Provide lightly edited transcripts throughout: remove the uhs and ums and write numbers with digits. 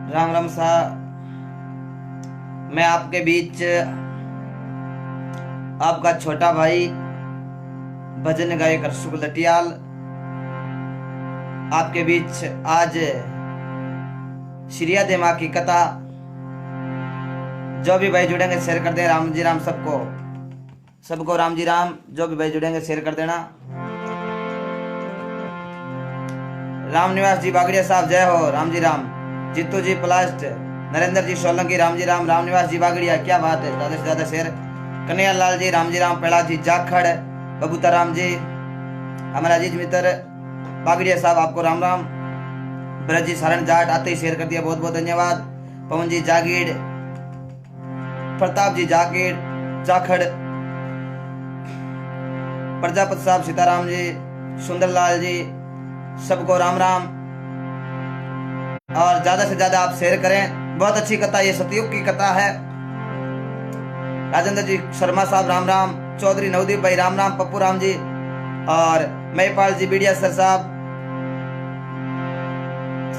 राम राम साहब। मैं आपके बीच आपका छोटा भाई भजन गायक हर्षुल लटियाल आपके बीच आज श्रिया दे माँ की कथा। जो भी भाई जुड़ेंगे शेयर कर दें। राम जी राम सबको राम जी राम। जो भी भाई जुड़ेंगे शेयर कर देना। राम निवास जी बागड़िया साहब जय हो। राम जी राम। जीतू जी प्लास्ट, नरेंद्र जी सोलंकी राम जी राम। राम निवास जी बागड़िया क्या बात है, ज्यादा से ज्यादा शेयर। कन्हैया लाल जी राम जी राम। पेड़ा जी जाखड़, बबूता राम जी, हमारा अजीज मित्र बागड़िया साहब आपको राम राम। ब्रज जी सारण जाट आते ही शेयर कर दिया, बहुत बहुत धन्यवाद। पवन जी जागीड़, प्रताप जी जागीड़ जाखड़, प्रजापति साहब सीताराम जी, सुंदरलाल जी, सबको राम राम। और ज्यादा से ज्यादा आप शेयर करें। बहुत अच्छी कथा, ये सतयुग की कथा है। राजेंद्र जी शर्मा साहब राम राम। चौधरी नवदीप भाई राम राम। पप्पू राम जी और महिपाल जी बीडिया सर साहब,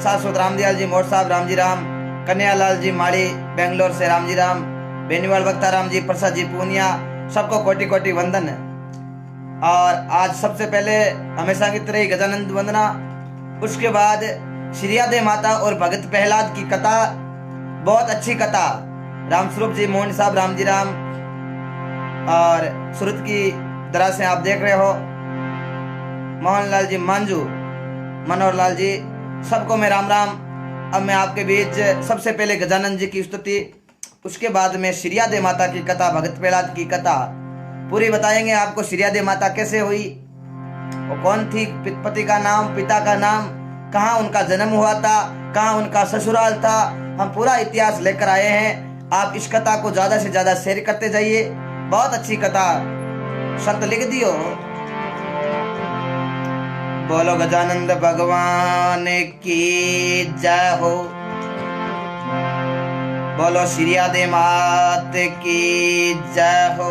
शाश्वत रामदयाल जी मोड़ साहब राम जी राम। कन्हैया लाल जी माड़ी बेंगलोर से राम जी राम। बेनीवाल बख्ता राम जी, प्रसाद जी पूनिया, सबको कोटि कोटि वंदन। और आज सबसे पहले हमेशा की तरह गजानंद वंदना, उसके बाद श्रिया दे माता और भगत प्रहलाद की कथा। बहुत अच्छी कथा। राम स्वरूप जी मोहन साहब राम जी राम। और सूरत की तरह से आप देख रहे हो मोहनलाल जी मांझू, मनोहर लाल जी, सबको मैं राम राम। अब मैं आपके बीच सबसे पहले गजानंद जी की स्तुति, उसके बाद में श्रिया दे माता की कथा, भगत प्रहलाद की कथा पूरी बताएंगे आपको। श्रिया दे माता कैसे हुई, वो कौन थी, पति का नाम, पिता का नाम, कहाँ उनका जन्म हुआ था, कहाँ उनका ससुराल था, हम पूरा इतिहास लेकर आए हैं। आप इस कथा को ज्यादा से ज्यादा शेयर करते जाइए। बहुत अच्छी कथा, संत लिख दियो। बोलो गजानंद भगवान की जय हो। बोलो श्रिया दे मात की जय हो।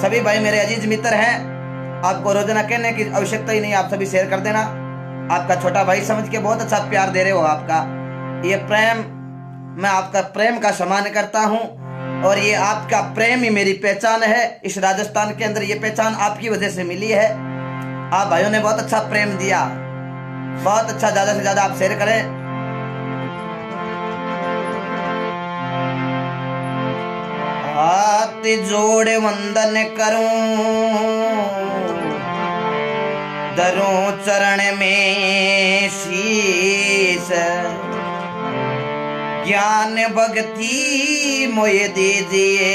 सभी भाई मेरे अजीज मित्र हैं, आपको रोजाना कहने की आवश्यकता ही नहीं, आप सभी शेयर कर देना। आपका छोटा भाई समझ के बहुत अच्छा प्यार दे रहे हो। आपका ये प्रेम, मैं आपका प्रेम का सम्मान करता हूँ और ये आपका प्रेम ही मेरी पहचान है। इस राजस्थान के अंदर ये पहचान आपकी वजह से मिली है। आप भाइयों ने बहुत अच्छा प्रेम दिया, बहुत अच्छा। ज्यादा से ज्यादा आप शेयर करें। हाथ जोड़ वंदन करूं, धरूं चरण में शीस। ज्ञान भक्ति मोय दीजिए,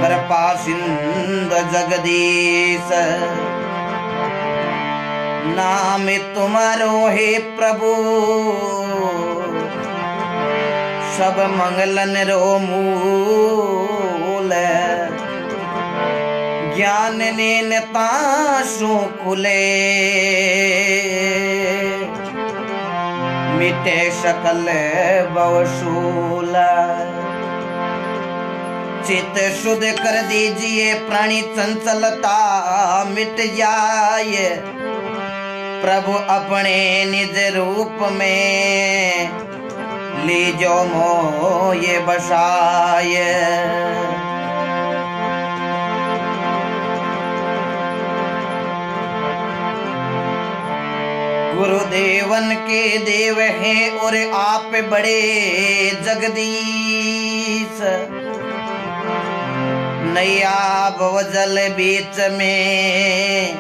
कृपा सिंधु जगदीश। नाम तुम्हारो हे प्रभु, सब मंगलन रो मूल। ज्ञान नेता सु खुले, मिटे सकल बवसूल। चित शुद्ध कर दीजिए, प्राणी चंचलता मिट जाए। प्रभु अपने निज रूप में लीजो मोये बसाए। गुरुदेवन के देव हैं और आप बड़े जगदीश। नैया भवजल बीच में,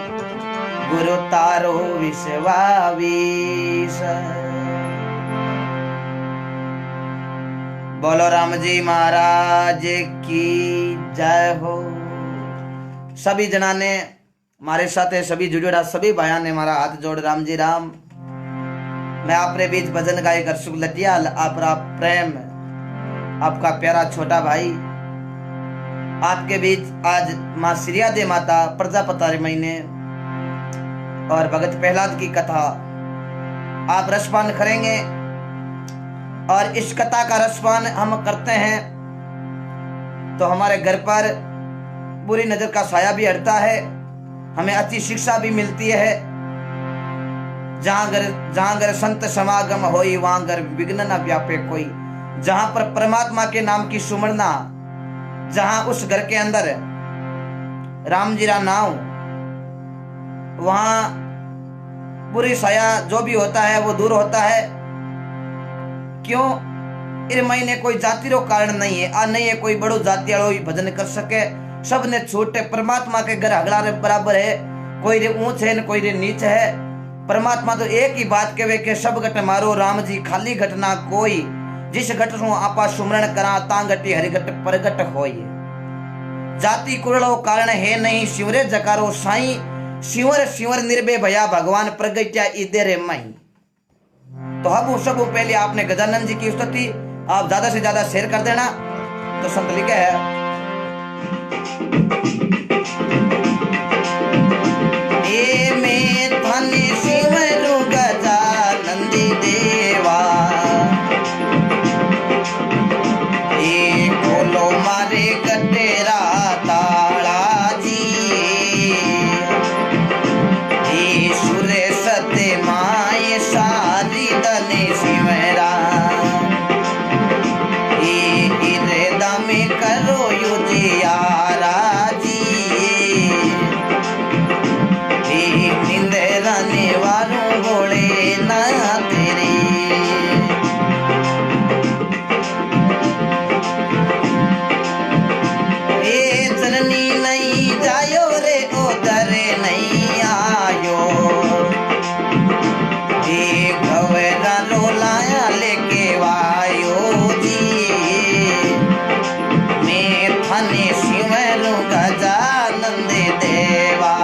गुरु तारो विश्वावीश। बोलो राम जी महाराज की जय हो। सभी जना ने हमारे साथ है, सभी जुड़ेड़ा, सभी भाइयों ने हमारा हाथ जोड़ राम जी राम। मैं आपके बीच भजन गायक हर्षुल लटियाल, आपका प्रेम, आपका प्यारा छोटा भाई आपके बीच आज माँ श्रिया दे माता, प्रजापति महीने और भगत प्रहलाद की कथा आप रसपान करेंगे। और इस कथा का रसपान हम करते हैं तो हमारे घर पर बुरी नजर का साया भी हटता है, हमें अच्छी शिक्षा भी मिलती है। जहाँ घर संत समागम होई वहां घर विघ्न न व्यापे कोई। जहां पर परमात्मा के नाम की सुमरना, जहां उस घर के अंदर राम जी का नाम, वहां बुरी साया जो भी होता है वो दूर होता है। क्यों? इस महीने कोई जाति रो कारण नहीं है, आ नहीं है कोई बड़ो जाति वालों ही भजन कर सके। सब ने छोटे परमात्मा के घर अगला रे बराबर है, कोई रे ऊंच है न कोई रे नीच है। परमात्मा तो एक ही बात कहे कि सब घट मारो राम जी खाली घटना कोई। जिस घट सु आपा सुमरण करा ता घटी हरि घट प्रगट होय। जाति कुरड़ो कारण है नहीं शिवरे जकारो साई। शिवर शिवर निर्भय भया भगवान प्रगट्या इदे रे मई। तो अब सब पहले आपने गजानन जी की स्तुति आप ज्यादा से ज्यादा शेयर कर देना। तो संत लिखे है ए में धन्य शिवरु गजानंदी देवा। ए खोलो मारे गटेरा ताला जी। ए सुरे सते माए सारी दने शिवरा। ए हृदय में करो युजियारा जी। निंदे वालों बोले ना तेरे। ए जननी नहीं जायो रे उधर नहीं आयो। ए घवेरा लोलाया लेके वायो जी। मैं थाने शिवरु गजानंद देवा।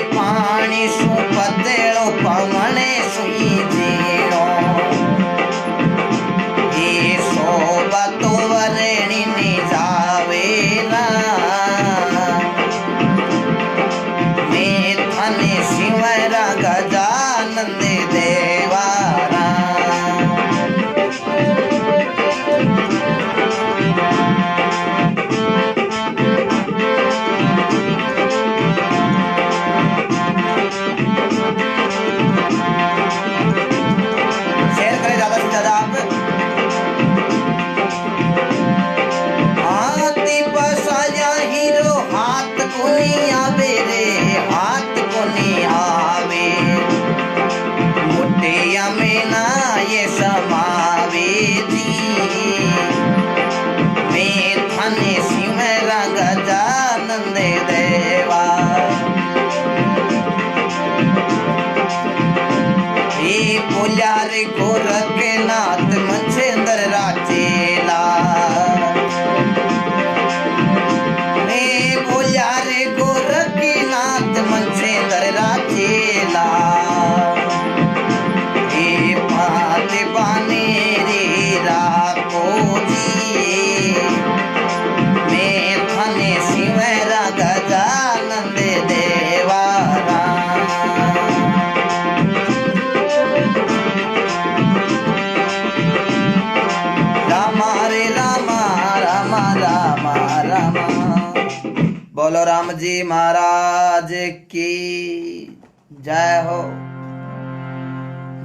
पानी सु पतेड़ो पवने सुई जीणो। ए शोभा तो वरेणी ने जावेला। मैं थाने शिवरा गजानंद देवारा। गजानंद देवा। ए पुल्यार गोरख नाथ मच्छेंद्र राचेला। ए पुल्यार गोरख नाथ मच्छेंद्र राचेला। ए पाते पाने रे राखो जी। मैं थाने शिवरा गजानंद देवारा। रामा रे रामा रामा रामा रामा। बोलो राम जी महाराज की जय हो।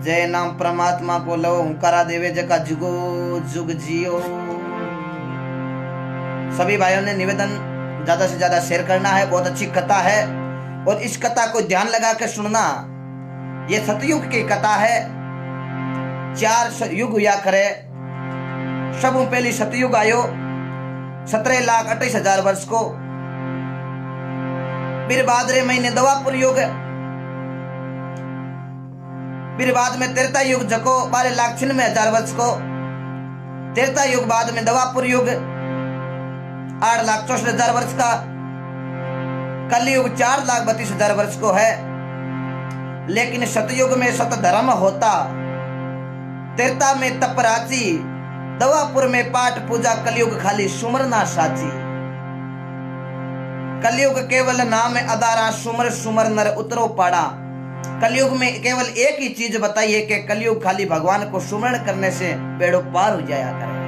जय नाम परमात्मा को लो ओंकारा देवे जका जुगो जुग जियो। सभी भाइयों ने निवेदन ज्यादा से ज्यादा शेयर करना है। बहुत अच्छी कथा है और इस कथा को ध्यान लगा कर सुनना। ये सतयुग की कथा है। 4 युग हुआ करे। सब पहली सतयुग आयो 17,28,000 वर्ष को। फिर भाद्रे महीने दवापुर युग। फिर बाद में त्रेता युग जको 12,96,000 वर्ष को। त्रेता युग बाद में दवापुर युग 8,64,000 वर्ष का। कलयुग 4,32,000 वर्ष को है। लेकिन सतयुग में सत धर्म होता। त्रेता में तपराची। दवापुर में पाठ पूजा। कलयुग खाली सुमरना साची। कलयुग केवल नाम अदारा। सुमर सुमर नर उतरो पाड़ा। कलयुग में केवल एक ही चीज बताई है कि कलयुग खाली भगवान को सुमरण करने से बेड़ो पार हो जाया करे।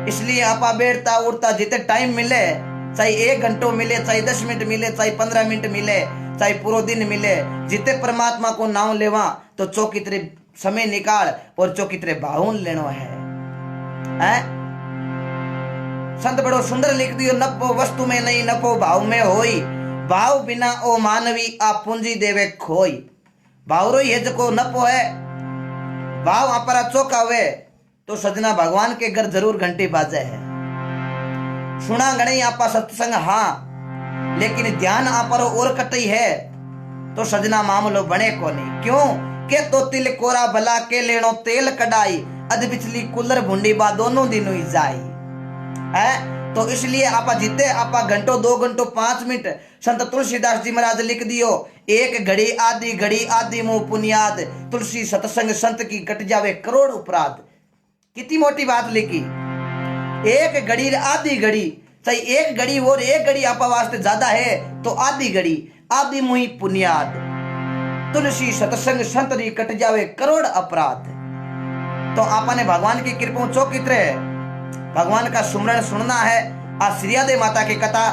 इसलिए आपा बैठता उठता जितने टाइम मिले चाहे 1 घंटों मिले, चाहे 10 मिनट मिले, चाहे 15 मिनट मिले, चाहे पूरा दिन मिले, जिते परमात्मा को नाम लेवा तो चौकी तेरे समय निकाल और चौकी तेरे भावुन लेनो है। संत बड़ो सुंदर लिख दियो, नपो वस्तु में नहीं नपो भाव में होई, भाव बिना ओ मानवी आ पूंजी देवे खोई। भाव रो ही है जको नपो है, भाव आपरा चौका हुए तो सजना भगवान के घर जरूर घंटी बाजे है। सुना गणे आपा सत्संग हाँ, लेकिन ध्यान आपरो और कटई है तो सजना मामलो बने को नहीं। क्यों के तो तिल कोरा भला के लेनो तेल कढ़ाई, अध बिचली कुलर भुंडी बा दोनों दिनों ही जाई है। तो इसलिए आपा जीते आपा घंटों 2 घंटों 5 मिनट, संत तुलसीदास जी महाराज लिख दियो, 1 घड़ी आदि मुंह पुनियाद, तुलसी सत्संग संत की कट जावे करोड़ अपराध। कितनी मोटी बात लिखी, 1 घड़ी आधी घड़ी, चाहे 1 घड़ी और 1 घड़ी आपा वास्ते ज्यादा है तो आधी घड़ी आदि मुही पुनियाद, तुलसी सत्संग संत की कट जावे करोड़ अपराध। तो आपा ने भगवान की कृपा चौकी तरह भगवान का सुमरण सुनना है। आज श्रीयादे माता की कथा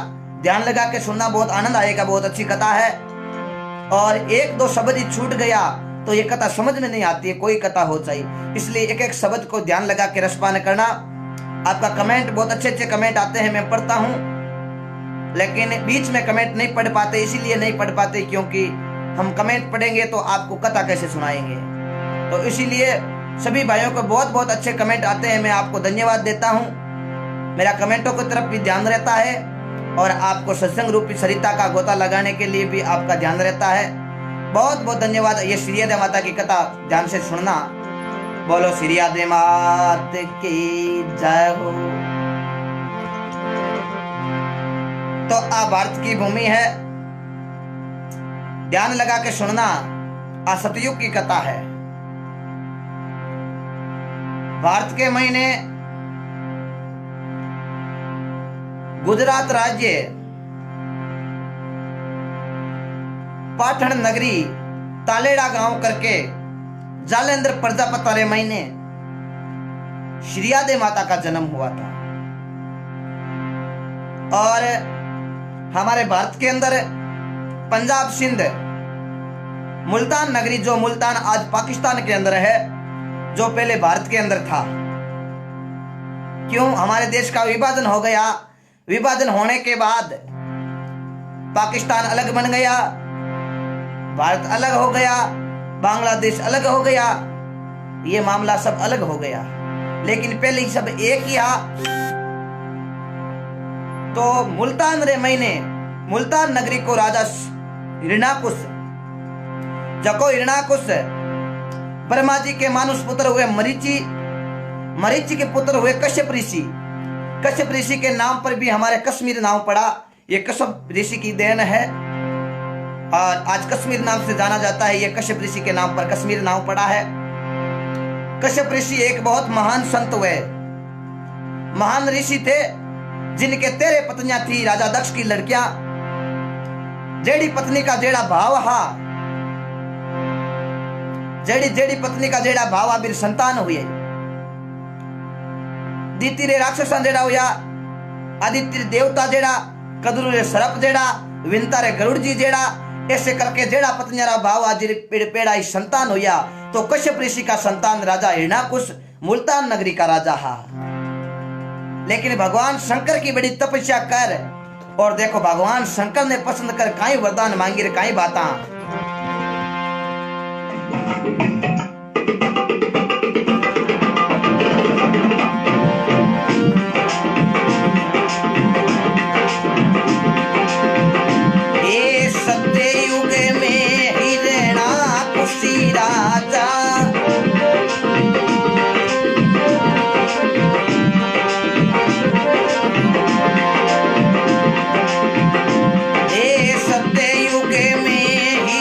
ध्यान लगा के सुनना, बहुत आनंद आएगा, बहुत अच्छी कथा है। और 1-2 शब्द ही छूट गया तो ये कथा समझ में नहीं आती है, कोई कथा हो चाहिए, इसलिए एक शब्द को ध्यान लगा के रसपान करना। आपका कमेंट बहुत अच्छे कमेंट आते हैं, मैं पढ़ता हूँ, लेकिन बीच में कमेंट नहीं पढ़ पाते, इसीलिए नहीं पढ़ पाते क्योंकि हम कमेंट पढ़ेंगे तो आपको कथा कैसे सुनाएंगे। तो इसीलिए सभी भाइयों को बहुत बहुत अच्छे कमेंट आते हैं, मैं आपको धन्यवाद देता हूं। मेरा कमेंटों की तरफ भी ध्यान रहता है और आपको सत्संग रूपी सरिता का गोता लगाने के लिए भी आपका ध्यान रहता है। बहुत बहुत धन्यवाद। ये श्रीयादे माता की कथा ध्यान से सुनना। बोलो श्रीयादे मात की जय हो। तो आ भारत की भूमि है, ध्यान लगा के सुनना। आ सतयुग की कथा है। भारत के महीने गुजरात राज्य पाटण नगरी तालेड़ा गांव करके जालेंद्र प्रजापति रे महीने श्रीयादे माता का जन्म हुआ था। और हमारे भारत के अंदर पंजाब सिंध मुल्तान नगरी, जो मुल्तान आज पाकिस्तान के अंदर है, जो पहले भारत के अंदर था। क्यों हमारे देश का विभाजन हो गया, विभाजन होने के बाद पाकिस्तान अलग बन गया, भारत अलग हो गया, बांग्लादेश अलग हो गया, ये मामला सब अलग हो गया, लेकिन पहले ही सब एक ही था। तो मुल्तान रे महीने मुल्तान नगरी को राजा हिरणाकुश, जको हिरणाकुश ब्रह्मा जी के मानुष पुत्र हुए मरीचि, मरीचि के पुत्र हुए कश्यप ऋषि। कश्यप ऋषि के नाम पर भी हमारे कश्मीर नाम पड़ा, ये कश्यप ऋषि की देन है और आज कश्मीर नाम से जाना जाता है। ये कश्यप ऋषि के नाम पर कश्मीर नाम पड़ा है। कश्यप ऋषि एक बहुत महान संत हुए, महान ऋषि थे, जिनके 13 पत्नियां थी, राजा दक्ष की लड़कियां। जेड़ी पत्नी का जेड़ा भाव हा, जेड़ी पत्नी का जेड़ा भाव आबिर संतान हुए। दीति रे राक्षसा जेड़ा हुआ, आदित्य देवता जेड़ा, कदरू रे सरप जेड़ा, विंता रे गरुड़ जी जेड़ा, ऐसे करके जेड़ा पत्नियां रा भाव आज पेड़ा ही संतान हुआ। तो कश्यप ऋषि का संतान राजा हिरणाकुश मुल्तान नगरी का राजा हा। लेकिन भगवान शंकर की बड़ी तपस्या कर, और देखो भगवान शंकर ने पसंद कर काई वरदान मांगी रे काई बाता। ये सत्ययुग में हिरणाकुश राजा, सत्ययुग में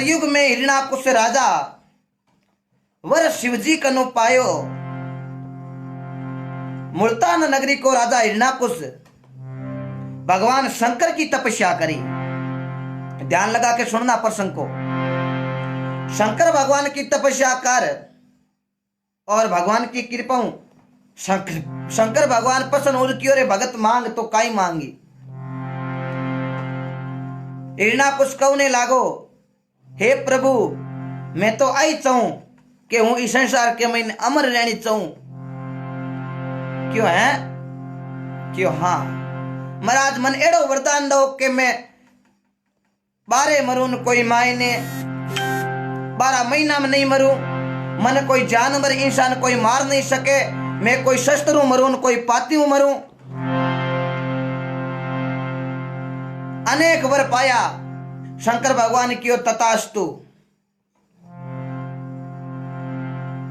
सतयुग में हिरणाकुश राजा वर शिवजी कनु पायो। मुल्तान नगरी को राजा हिरणाकुश भगवान शंकर की तपस्या करी। ध्यान लगा के सुनना प्रसंग को। शंकर भगवान की तपस्या कर और भगवान की कृपा शंकर भगवान प्रसन्न हो की और भगत मांग तो काई मांगी। हिरणाकुश कहने लागो, हे प्रभु मैं तो आई चाहूं कि हूं इस संसार के महीने अमर रहनी चाहूं। क्यों है? क्यों? हाँ महाराज मन एड़ो वरदान दो कि मैं 12 मरूं कोई मायने 12 महीना में नहीं मरूं। मन कोई जानवर इंसान कोई मार नहीं सके। मैं कोई शस्त्र मरूं कोई पाती मरूं। अनेक वर पाया शंकर भगवान की ओर तथास्तु।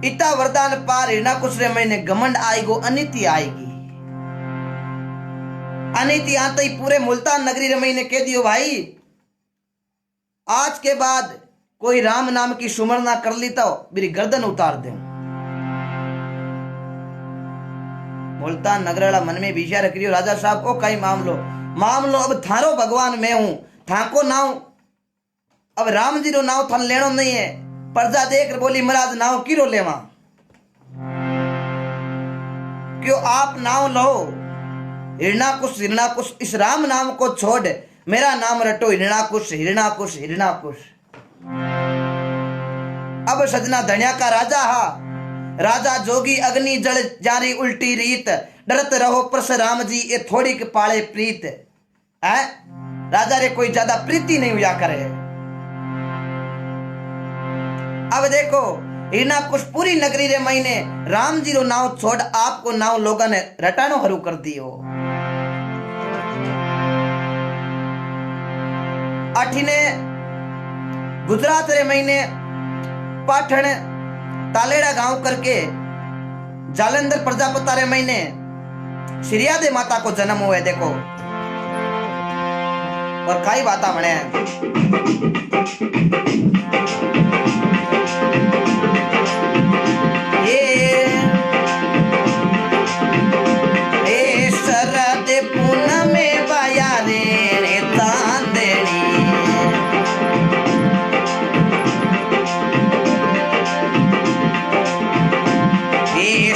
इतना वरदान पार हिरणाकुश रे महीने घमंड आएगो, अनिति आएगी। अनिति आते ही पूरे मुल्तान नगरी रे महीने कह दियो, भाई आज के बाद कोई राम नाम की सुमरना कर ली तो मेरी गर्दन उतार दे। मुल्तान नगराला मन में विचार करियो, राजा साहब ओ कई मामलो अब थारो भगवान मैं हूं, थाको नाव अब राम जी रो नाव थान लेनो नहीं है। प्रजा देख बोली, महाराज नाव किरो लेवा? क्यों आप नाव लो हिरणाकुश इस राम नाम को छोड़ मेरा नाम रटो हिरणाकुश। अब सजना धनिया का राजा हा, राजा जोगी अग्नि जल जारी उल्टी रीत, डरत रहो परशुराम जी ये थोड़ी के पाले प्रीत है। राजा रे कोई ज्यादा प्रीति नहीं हुआ करे। अब देखो हिरणाकुश पूरी नगरी रे महीने राम जी रो नाव छोड़ आपको नाव लोगों ने रटानो हरू कर दियो। अठीने गुजरात रे महीने पाठन तालेड़ा गांव करके जालंधर प्रजापता रे महीने श्रीयादे माता को जन्म हुआ है। देखो और कई बाता बने शरद पूनम में बाया रे चांदनी,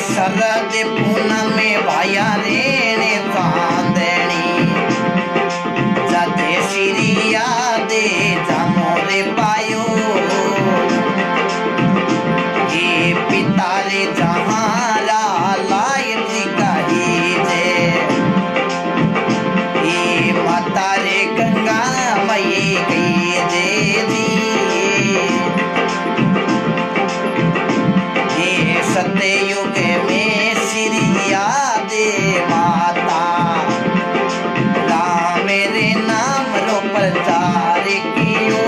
शरद पूनम में बाया रे चांदनी, जाते श्रिया दे जामोरे पायो, ये पिता रे जहाँ लाय जी कही दे, ये माता रे गंगा मई गई दे दी, ये सतयुग में श्रिया दे माता, राम मेरे नाम रो प्रचार कियो,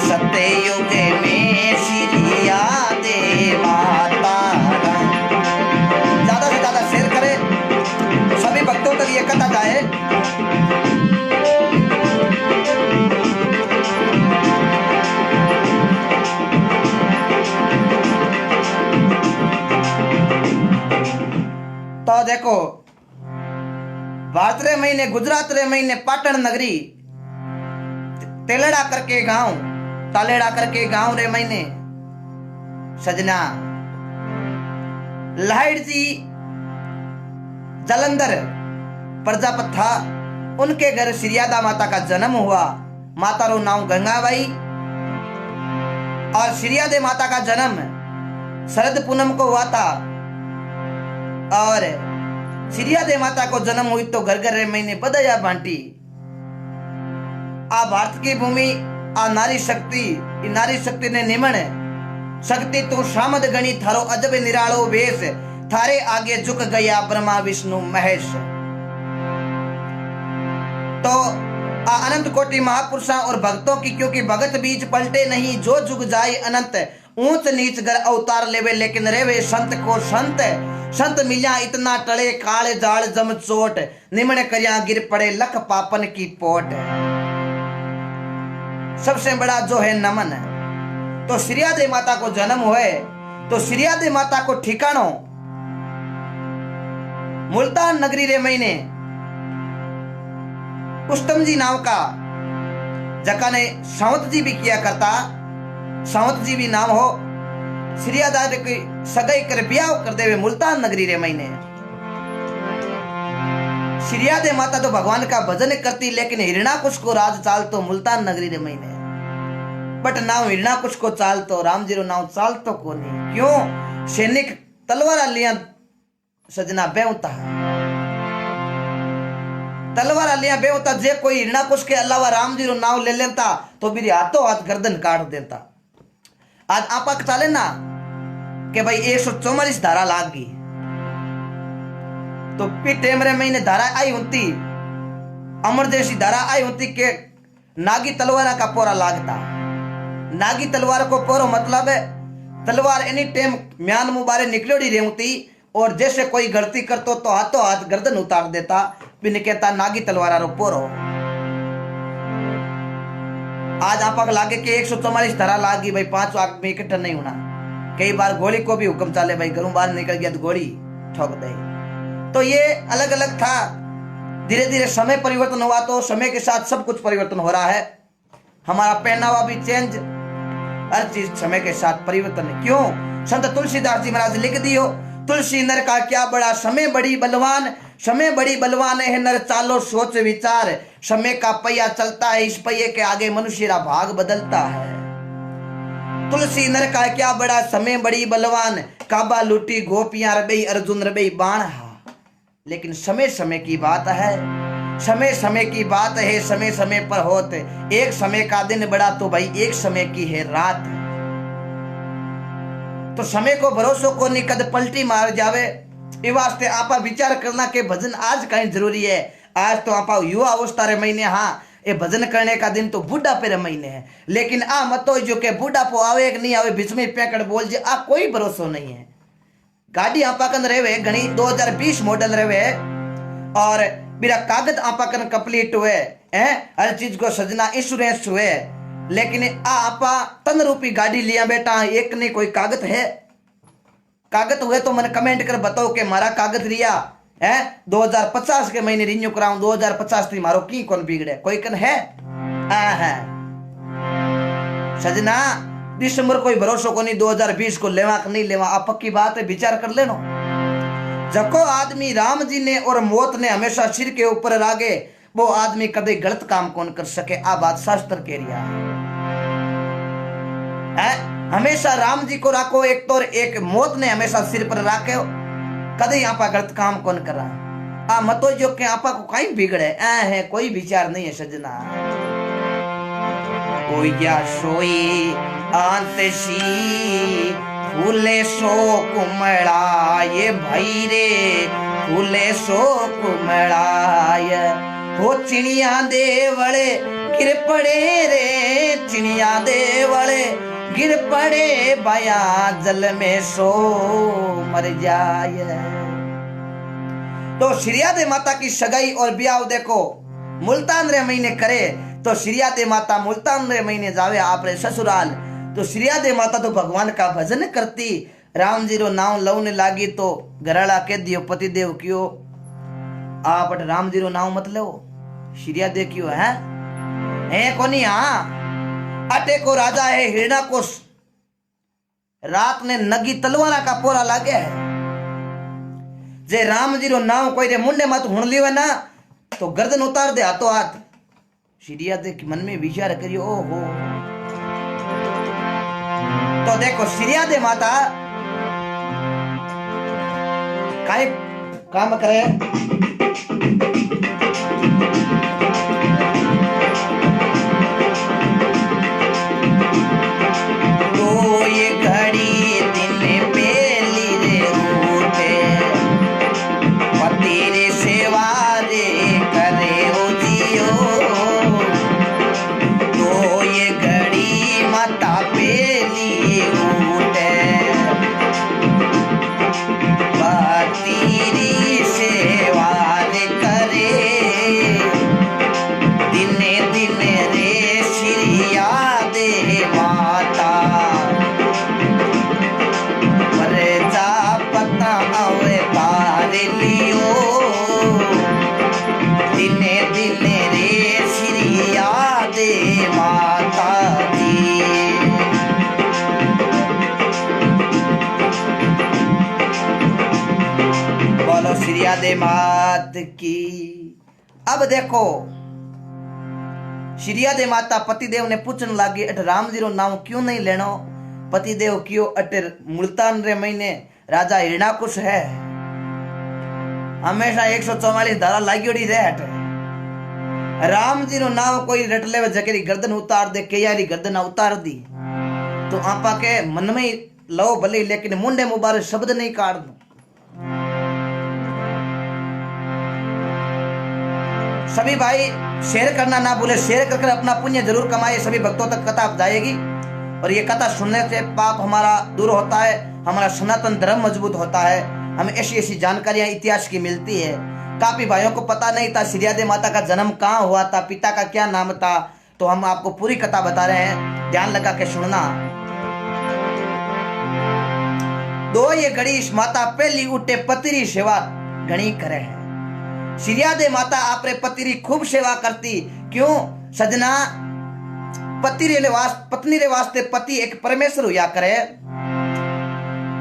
सतयुग में श्रिया दे माता। ज्यादा से ज्यादा शेयर करें, सभी भक्तों तक ये कथा जाए। तो देखो भारत रे महीने गुजरात रे महीने पाटन नगरी तेलड़ा करके गांव तालेड़ा करके गांव रे महीने सजना लाहिड़ जी जालंधर प्रजापत था, उनके घर श्रीयादा माता का जन्म हुआ। माता रो नाम गंगाबाई और श्रीयादे माता का जन्म शरद पूनम को हुआ था। और श्रीयादे माता को जन्म हुई तो घर घर महीने बधाया बांटी। आ भारत की भूमि आ नारी शक्ति ने निमण शक्ति तू शामद गणी थारो अजब निरालो वेश, थारे आगे झुक गया ब्रह्मा विष्णु महेश। तो अनंत कोटि महापुरुषों और भक्तों की, क्योंकि भगत बीच पलटे नहीं, जो जुग जाए अनंत, ऊंच नीच घर अवतार लेवे लेकिन रेवे संत को संत मिल्या इतना टले, काले जाल जम चोट, निमण करिया गिर पड़े लख पापन की पोट। सबसे बड़ा जो है नमन है। तो श्रीयादे माता को जन्म हुए तो श्रीयादे माता को ठिकानो मुल्तान नगरी रे महीने उस्तम जी नाम का जका ने सावंत जी भी किया करता, सावंत जी भी नाम हो श्रीयादा की सगाई कर ब्याह कर देवे मुल्तान नगरी रे महीने। श्रीयादे माता तो भगवान का भजन करती, लेकिन हिरणाकुश को राज चाल तो मुल्तान नगरी रे महीने। बट नाव हिरणाकुश को चाल तो राम जी रो नाव चाल तो को नहीं। क्यों? सैनिक तलवार लिया सजना बेवता, तलवार लिया बेवता। जे कोई हिरणाकुश के अलावा राम जी रो नाव ले लेता तो मेरी हाथों हाथ गर्दन काट देता। आज आपा चाले ना कि भाई 144 धारा लाग गई, तो टेम रे महीने धारा आई होती, अमर जैसी धारा आई होती के नागी तलवार का पोरा लागता। नागी तलवार को पोरो मतलब है तलवार एनी टाइम म्यान मुबारे निकलोड़ी रहती, और जैसे कोई गलती करतो तो हाथों हाथ गर्दन उतार देता, बिन कहता नागी तलवार रो पोरो। आज आपक लागे कि 144 धारा लागी, भाई 5 आदमी इकट्ठा नहीं होना। कई बार गोली को भी हुक्म चाले, भाई घरों बाहर निकल गया तो गोली ठोक दे। तो ये अलग अलग था। धीरे धीरे समय परिवर्तन हुआ, तो समय के साथ सब कुछ परिवर्तन हो रहा है। हमारा पहनावा भी चेंज, हर चीज समय के साथ परिवर्तन है। क्यों? संत तुलसीदास जी महाराज लिख दियो, तुलसी नर का क्या बड़ा, समय बड़ी बलवान, समय बड़ी बलवान है नर चालो सोच विचार। समय का पहिया चलता है, इस पहिए के आगे मनुष्य का भाग बदलता है। तुलसी नर का क्या बड़ा, समय बड़ी बलवान, काबा लूटी गोपियां रबई अर्जुन रबई बाण हा। लेकिन समय समय की बात है, समय समय की बात है, समय समय पर होते। एक समय का दिन बड़ा तो भाई एक समय की है रात। तो समय को भरोसो को नहीं कद पलटी मार जावे। इस वास्ते आपा विचार करना के भजन आज कहीं जरूरी है। आज तो आपा युवा अवस्था रे महीने, हाँ ये भजन करने का दिन तो बुढ़ापे रे महीने है। लेकिन आ मत तो जो के बुढ़ापो आवे कि नहीं आवे बीच में पैकड़ बोल जे, आ कोई भरोसा नहीं है। गाड़ी आपा कन रेवे घनी 2020 मॉडल रेवे, और मेरा कागज आपा कन कंप्लीट हुए हैं, हर चीज को सजना इंश्योरेंस हुए, लेकिन आपा तन रूपी गाड़ी लिया बेटा, एक नहीं कोई कागज है। कागज हुए तो मैंने कमेंट कर बताओ कि मारा कागज लिया है 2050 के महीने रिन्यू कराऊं, 2050 थी मारो की कौन बिगड़े, कोई कन है? है सजना दिसंबर कोई भरोसा को नहीं, 2020 को लेवा कि नहीं लेवा, आप पक्की बात है, विचार कर लेनो। जको आदमी राम जी ने और मौत ने हमेशा सिर के ऊपर रागे, वो आदमी कभी गलत काम कौन कर सके। आ बात शास्त्र कह रिया है। हमेशा राम जी को राखो एक तो, एक मौत ने हमेशा सिर पर राखे, कभी आपा गलत काम कौन करा। आ मतो जो के आपा को कहीं बिगड़े है, कोई विचार नहीं है सजना। ओ या सोई आंतसी फूले सो कुमड़ा, ये भाई रे फूले सो कुमड़ा। हो चिड़िया दे वड़े गिर पड़े रे, चिड़िया दे वड़े गिर पड़े, बया जल में सो मर जाए। तो श्रीयादे माता की सगाई और ब्याह देखो मुल्तान रे महीने करे, तो श्रीयादे माता मुल्तान रे महीने जावे आपरे ससुराल। तो श्रीयादे माता तो भगवान का भजन करती, राम जी रो नाम लौने लागी तो घराला के दियो पति देव क्यों आप राम जी रो नाम मत लो, श्रीयादे क्यों है कोनी। हाँ अटे को राजा है हिरणाकुश, रात ने नगी तलवारा का पोरा लागे है। जे राम जी रो नाम कोई रे मुंडे मत हुण लिवे ना तो गर्दन उतार दे हाथों हाथ। श्रीयादे के मन में विचार करियो, ओहो। तो देखो श्रीयादे माता काई काम करे, करे श्रिया दे मात की। अब देखो श्रिया दे माता पतिदेव ने पूछन लागी अट राम जी रो नाम क्यों नहीं लेनो। पतिदेव क्यों अट मुल्तान रे महीने राजा हिरणाकुश है हमेशा 144 धारा लागोड़ी रहे हटे। राम जी रो नाम कोई रट ले जकेरी गर्दन उतार दे के यारी गर्दन उतार दी तो आपा के मन में लो भले लेकिन मुंडे मुबारक शब्द नहीं काट दू। सभी भाई शेयर करना ना भूले, शेयर करके अपना पुण्य जरूर कमाए। सभी भक्तों तक कथा जाएगी और ये कथा सुनने से पाप हमारा दूर होता है, हमारा सनातन धर्म मजबूत होता है, हमें ऐसी ऐसी जानकारियां इतिहास की मिलती है। काफी भाइयों को पता नहीं था श्रिया दे माता का जन्म कहाँ हुआ था, पिता का क्या नाम था, तो हम आपको पूरी कथा बता रहे हैं, ध्यान लगा के सुनना। दो ये गणेश माता पहली उठे पतिरी सेवा घनी करे है। श्रिया दे माता आपरे पति री खूब सेवा करती। क्यों सजना, पत्नी रे वास्ते पति एक परमेश्वर हुआ करे।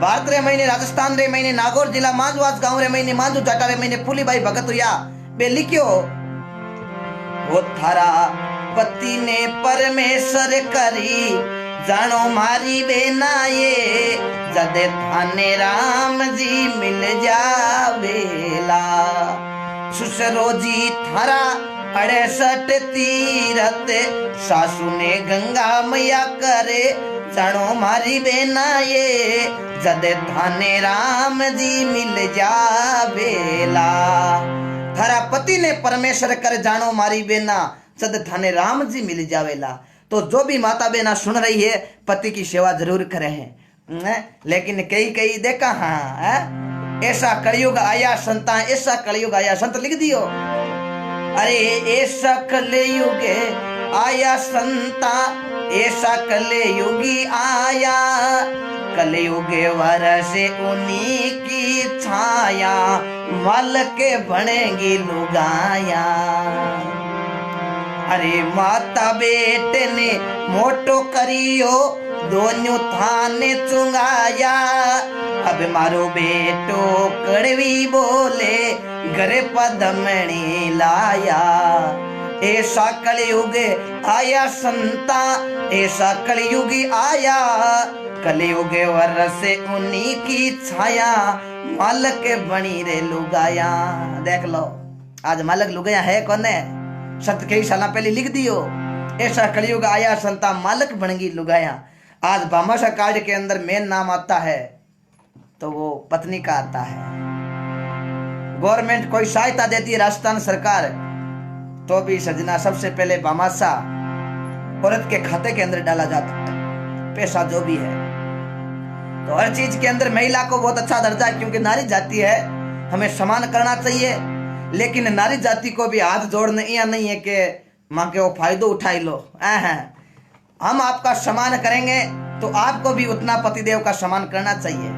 भारत रे महीने राजस्थान रे महीने नागौर जिला मांजवास गांव रे महीने मांजू जाटा रे महीने फूलीबाई भगत हुआ बे लिखियो वो थारा पति ने परमेश्वर करी जानो मारी बेना ये जदे थाने राम जी मिल जावेला। सुसरो जी थारा 68 तीरथ सासू ने गंगा मैया करे जानो मारी बेना ये जदे थाने राम जी मिल जावेला। थारा पति ने परमेश्वर कर जानो मारी बेना जद थाने राम जी मिल जावेला। तो जो भी माता बहना सुन रही है पति की सेवा जरूर करे हैं, लेकिन कई देखा हाँ ऐसा कलयुग आया संता, ऐसा कलयुग आया संत लिख दियो। अरे ऐसा कलयुग आया संता, ऐसा कलयुगी आया, कलयुग वर्षे उन्हीं की छाया, मल के बनेगी लुगाया। अरे माता बेटे ने मोटो करियो दोनों थाने चुंगाया। अब मारो बेटो कड़वी बोले घरे पदमणी लाया। ऐसा कलयुग आया संता, ऐसा कलयुग आया, कलयुग वर्षे उन्हीं की छाया, मालक बनी रे लुगाया। देख लो आज मालक लुगाया है कौन है, सत्य कई साल पहले लिख दियो। ऐसा कलयुग आया संता मालक बनगी लुगाया। आज भामाशाह कार्ड के अंदर मेन नाम आता है तो वो पत्नी का आता है। गवर्नमेंट कोई सहायता देती है राजस्थान सरकार तो भी सजना सबसे पहले भामाशाह औरत के खाते के अंदर डाला जाता है पैसा जो भी है। तो हर चीज के अंदर महिला को बहुत अच्छा दर्जा है क्योंकि नारी जाति है, हमें सम्मान करना चाहिए। लेकिन नारी जाति को भी हाथ जोड़ने या नहीं है कि मां के वो फायदो उठाई लो। हम आपका सम्मान करेंगे तो आपको भी उतना पतिदेव का सम्मान करना चाहिए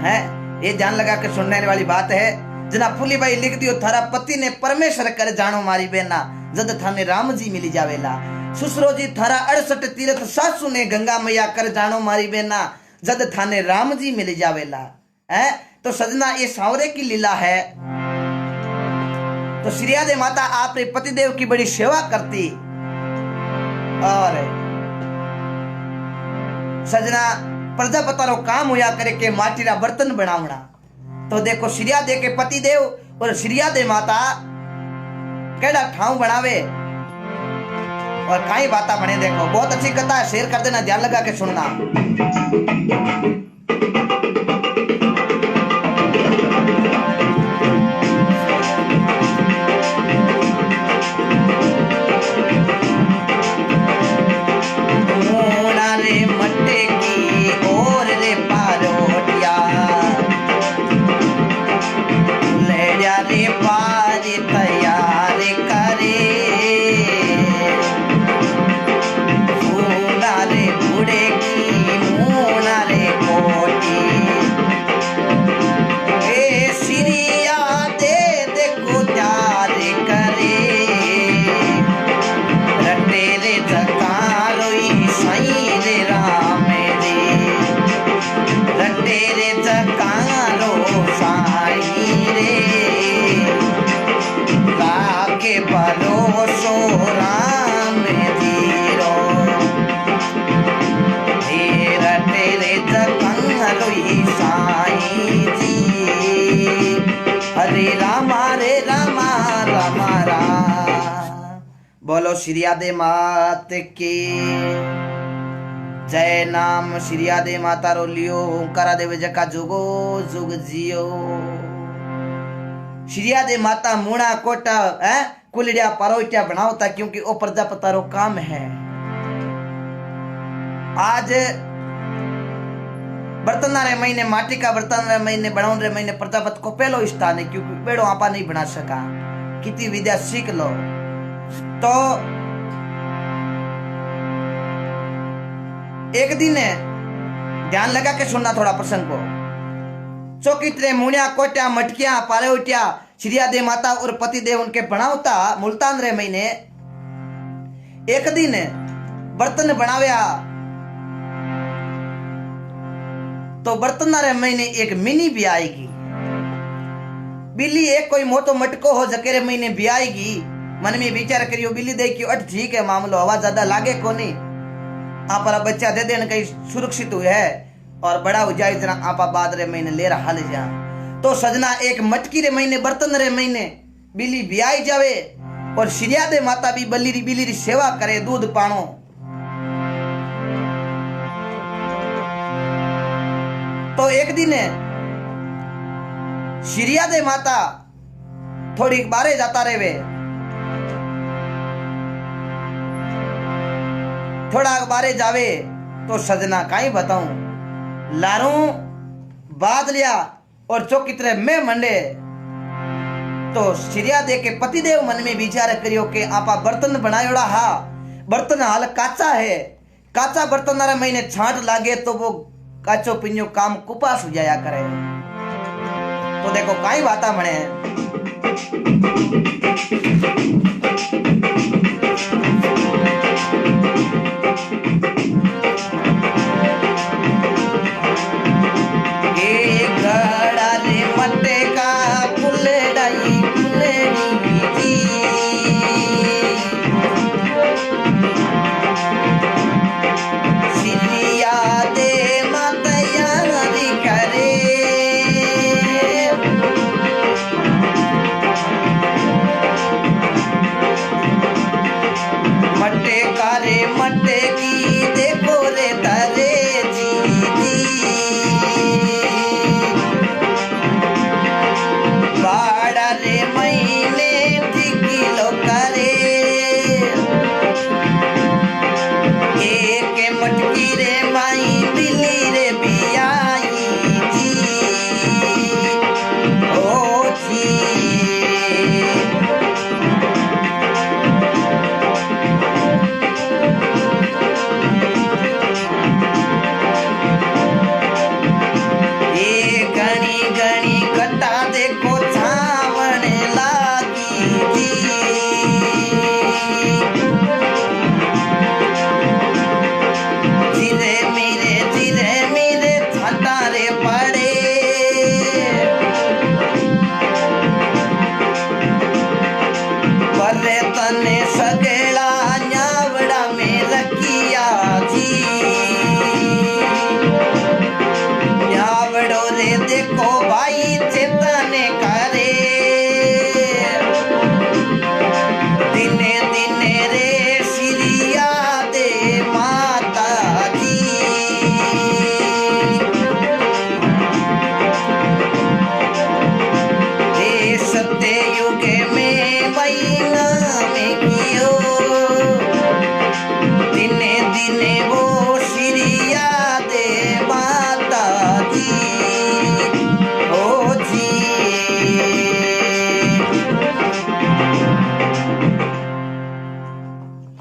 है। ये ध्यान लगा के सुनने वाली बात है। जना फूलीबाई लिख दियो थारा पति ने परमेश्वर कर जानो मारी बेना जद थाने राम जी मिली जावेला। सुसरो जी थारा 68 तीर्थ सासू ने गंगा मैया कर जानो मारी बेना जद थाने राम जी मिल जावेला है। तो सजना ये सावरे की लीला है। तो श्रिया दे माता आपने पतिदेव की बड़ी सेवा करती और सजना प्रजापता रो काम हुआ करे के माटी रा बर्तन बनावना। तो देखो श्रिया दे के पतिदेव और श्रिया दे माता केड़ा ठाव बनावे और काई बाता बने। देखो बहुत अच्छी कथा है, शेयर कर देना, ध्यान लगा के सुनना। बुढ़े की मुना रे कोटी सो राम जीरो धीर तेरे जगंगलोई साईं जी हरे रामा रामा राम। बोलो श्री आदे मात की जय। नाम श्री आदे माता रो लियो ओंकारा देव जका जुगो जुग जियो। श्री आदे माता मुणा कोटा कुलड़िया परोटिया बनावता क्योंकि ओ प्रजापता रो काम है। आज बर्तन रे महीने माटी का बर्तन रे महीने बनाउन रे महीने प्रजापत को पहलो स्थान है क्योंकि पेड़ो आपा नहीं बना सका। कितनी विद्या सीख लो तो एक दिन ध्यान लगा के सुनना थोड़ा प्रसंग को। चौकीतरे मुनिया कोटिया मटकिया पारेवटिया श्री आदे माता और पति देव उनके बनावता मुल्तान रे महीने एक दिन बर्तन बनाव्या तो बर्तन रे महीने एक मिनी भी आएगी। बिल्ली एक कोई मोटो मटको हो जकेरे महीने भी आएगी। मन में विचार करियो बिल्ली देखियो अट ठीक है मामलो हवा ज्यादा लागे को नहीं आपरा बच्चा दे देन कहीं सुरक्षित हुए है और बड़ा हो जाए जना आपा बाद रे महीने ले रहा ले जा। तो सजना एक मटकी रे महीने बर्तन रे महीने बिल्ली बियाई जावे और श्री आदे माता भी बिल्ली री सेवा करे दूध पानो। तो एक दिन श्री आदे माता थोड़ी बारे जाता रहे थोड़ा बारे जावे तो सजना काई बताऊं लारू बाद लिया और चौकीतरे में मंडे। तो श्रिया दे के पतिदेव मन में विचार करियो के आपा बर्तन बनायोड़ा हा बर्तन हाल काचा है। काचा बर्तन रे महीने छांट लागे तो वो काचो पिन्यो काम कुपास हो जाया करे। तो देखो काई बाता बने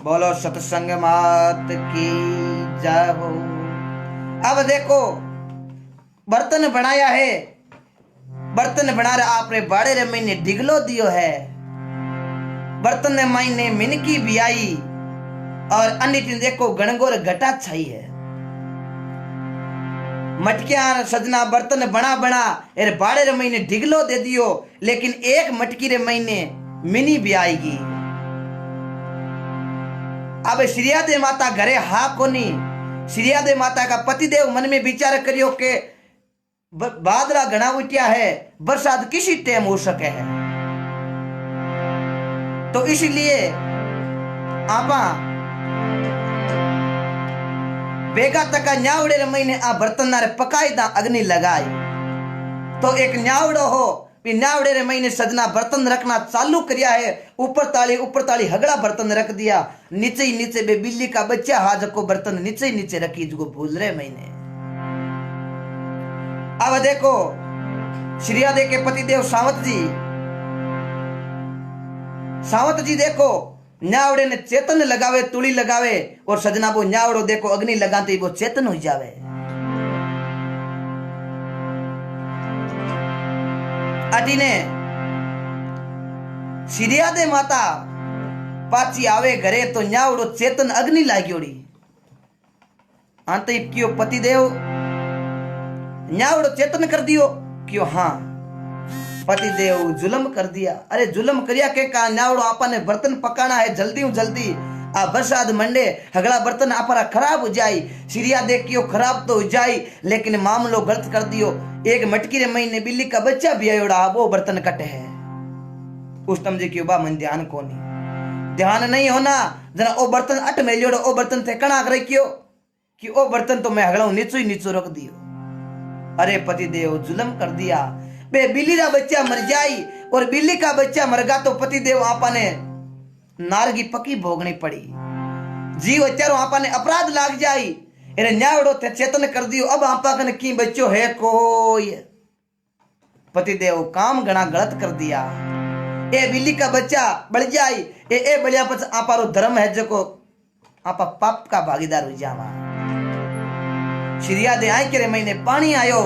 बोलो सत्संग मात की जय हो। अब देखो बर्तन बनाया है बर्तन बना रहे आपने बाड़े रे महीने डिगलो दियो है बर्तन ने महीने मिनकी भी आई और अन्य देखो गणगोर घटा छाई है मटकिया सजना बर्तन बना बना एर बाड़े रे महीने डिगलो दे दियो लेकिन एक मटकी रे महीने मिनी भी आएगी अब श्रिया दे माता घरे हा कोनी। श्रिया दे माता का पतिदेव मन में विचार करियो के बादरा घना उठिया है, बरसात किसी टाइम हो सके है। तो इसलिए आपा बेगा तक न्यावड़े महीने आ बर्तन नारे पकाई दा अग्नि लगाई। तो एक न्यावड़ो हो न्यावड़े रे महीने सजना बर्तन रखना चालू करिया है। ऊपर ताली हगड़ा बर्तन रख दिया, नीचे ही नीचे बे बिल्ली का बच्चा हाज को बर्तन नीचे ही नीचे रखी जो भूल रहे महीने। अब देखो श्रिया दे के पतिदेव सावंत जी देखो न्यावड़े ने चेतन लगावे, तुड़ी लगावे और सजना वो न्यावड़ो देखो अग्नि लगाते ही वो चेतन हो जावे। अटीने श्रिया दे माता पाची आवे घरे तो न्यावड़ो चेतन अग्नि लाग्योड़ी। अंत क्यों पतिदेव न्यावड़ो चेतन कर दियो? क्यों हाँ पतिदेव जुलम कर दिया। अरे जुलम करिया के का न्यावड़ो आपने बर्तन पकाना है जल्दी जल्दी, आ बरसात मंडे हगड़ा बर्तन आपरा खराब हो जाई। श्रिया देखियो खराब तो हो जाई लेकिन मामलो गलत कर दियो। एक मटकी रे महीने बिल्ली का बच्चा भी आयोड़ा वो बर्तन कटे है। उस तम जी क्यों बा मन ध्यान कोनी, ध्यान नहीं होना जना ओ बर्तन अट मेलियोड़ो ओ बर्तन थे कणा करे क्यों कि ओ बर्तन तो मैं हगड़ा नीचो ही नीचो रख दियो। अरे पतिदेव जुलम कर दिया, बे बिल्ली का बच्चा मर जाई और बिल्ली का बच्चा मरगा तो पतिदेव आपने नारगी पकी भोगनी पड़ी। जीव चारो आपने अपराध लाग जाई। अरे न्यावड़ो थे चेतन कर दियो, अब आपा कने की बच्चो है कोई। पतिदेव काम घना गलत कर दिया। ए बिल्ली का बच्चा बढ़ जाई ए बढ़िया पछ आपारो धर्म है जो आपा पाप का भागीदार हो जावा। श्रिया दे आई के महीने पानी आयो।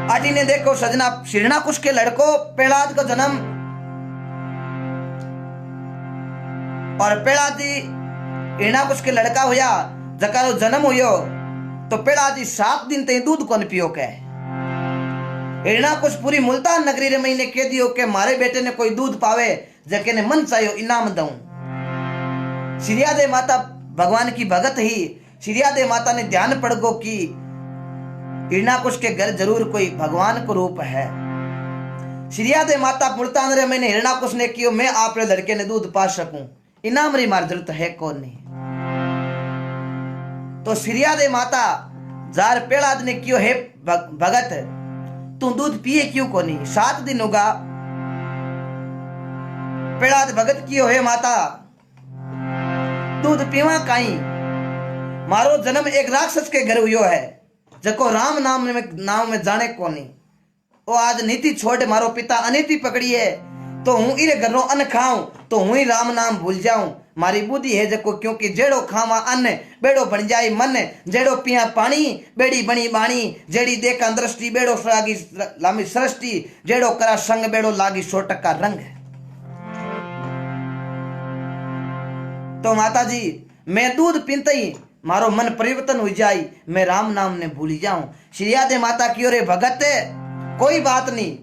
आटी ने देखो सजना हिरणाकुश के लड़को पेड़ाद को जन्म और पेड़ादी हिरणाकुश के लड़का होया जकारो जन्म हुयो तो पेड़ादी 7 दिन ते दूध कौन पियो के। हिरणाकुश पूरी मुल्तान नगरी रे महीने कह दियो के मारे बेटे ने कोई दूध पावे जके ने मन चाहियो इनाम दूं। श्रिया दे माता भगवान की भगत ही श्रिया दे माता ने ध्यान पड़ गो कि हिरणाकुश के घर जरूर कोई भगवान को रूप है। श्रिया दे माता मुल्तान रे मैंने हिरणाकुश ने कियो मैं आपरे लड़के ने दूध पा सकूं, इनाम री मार जरूरत है कौन नहीं। तो श्रिया दे माता जार पेड़ाद ने कियो है भगत तू दूध पिए क्यों कोनी, 7 दिन होगा पेड़ाद भगत कियो है माता दूध पीवा काई। मारो जन्म एक राक्षस के घर हुयो है जको राम नाम में जाने कोनी। ओ आज नीति छोड़ मारो पिता अनीति पकड़ी है तो हूं इरे घरों अन्न खाऊं तो हूं ही राम नाम भूल जाऊं। मारी बुद्धि है जको क्योंकि जेड़ो खावा अन्न बेड़ो बन जाए मन, जेड़ो पिया पानी बेड़ी बनी बाणी, जेड़ी देखा दृष्टि बेड़ो लागी लामी सृष्टि, जेड़ो करा संग बेड़ो लागी 100 टका रंग। तो माता जी मैं दूध पीते ही मारो मन परिवर्तन हो जाई, मैं राम नाम ने भूल जाऊं। श्रिया दे माता की ओरे भगत कोई बात नहीं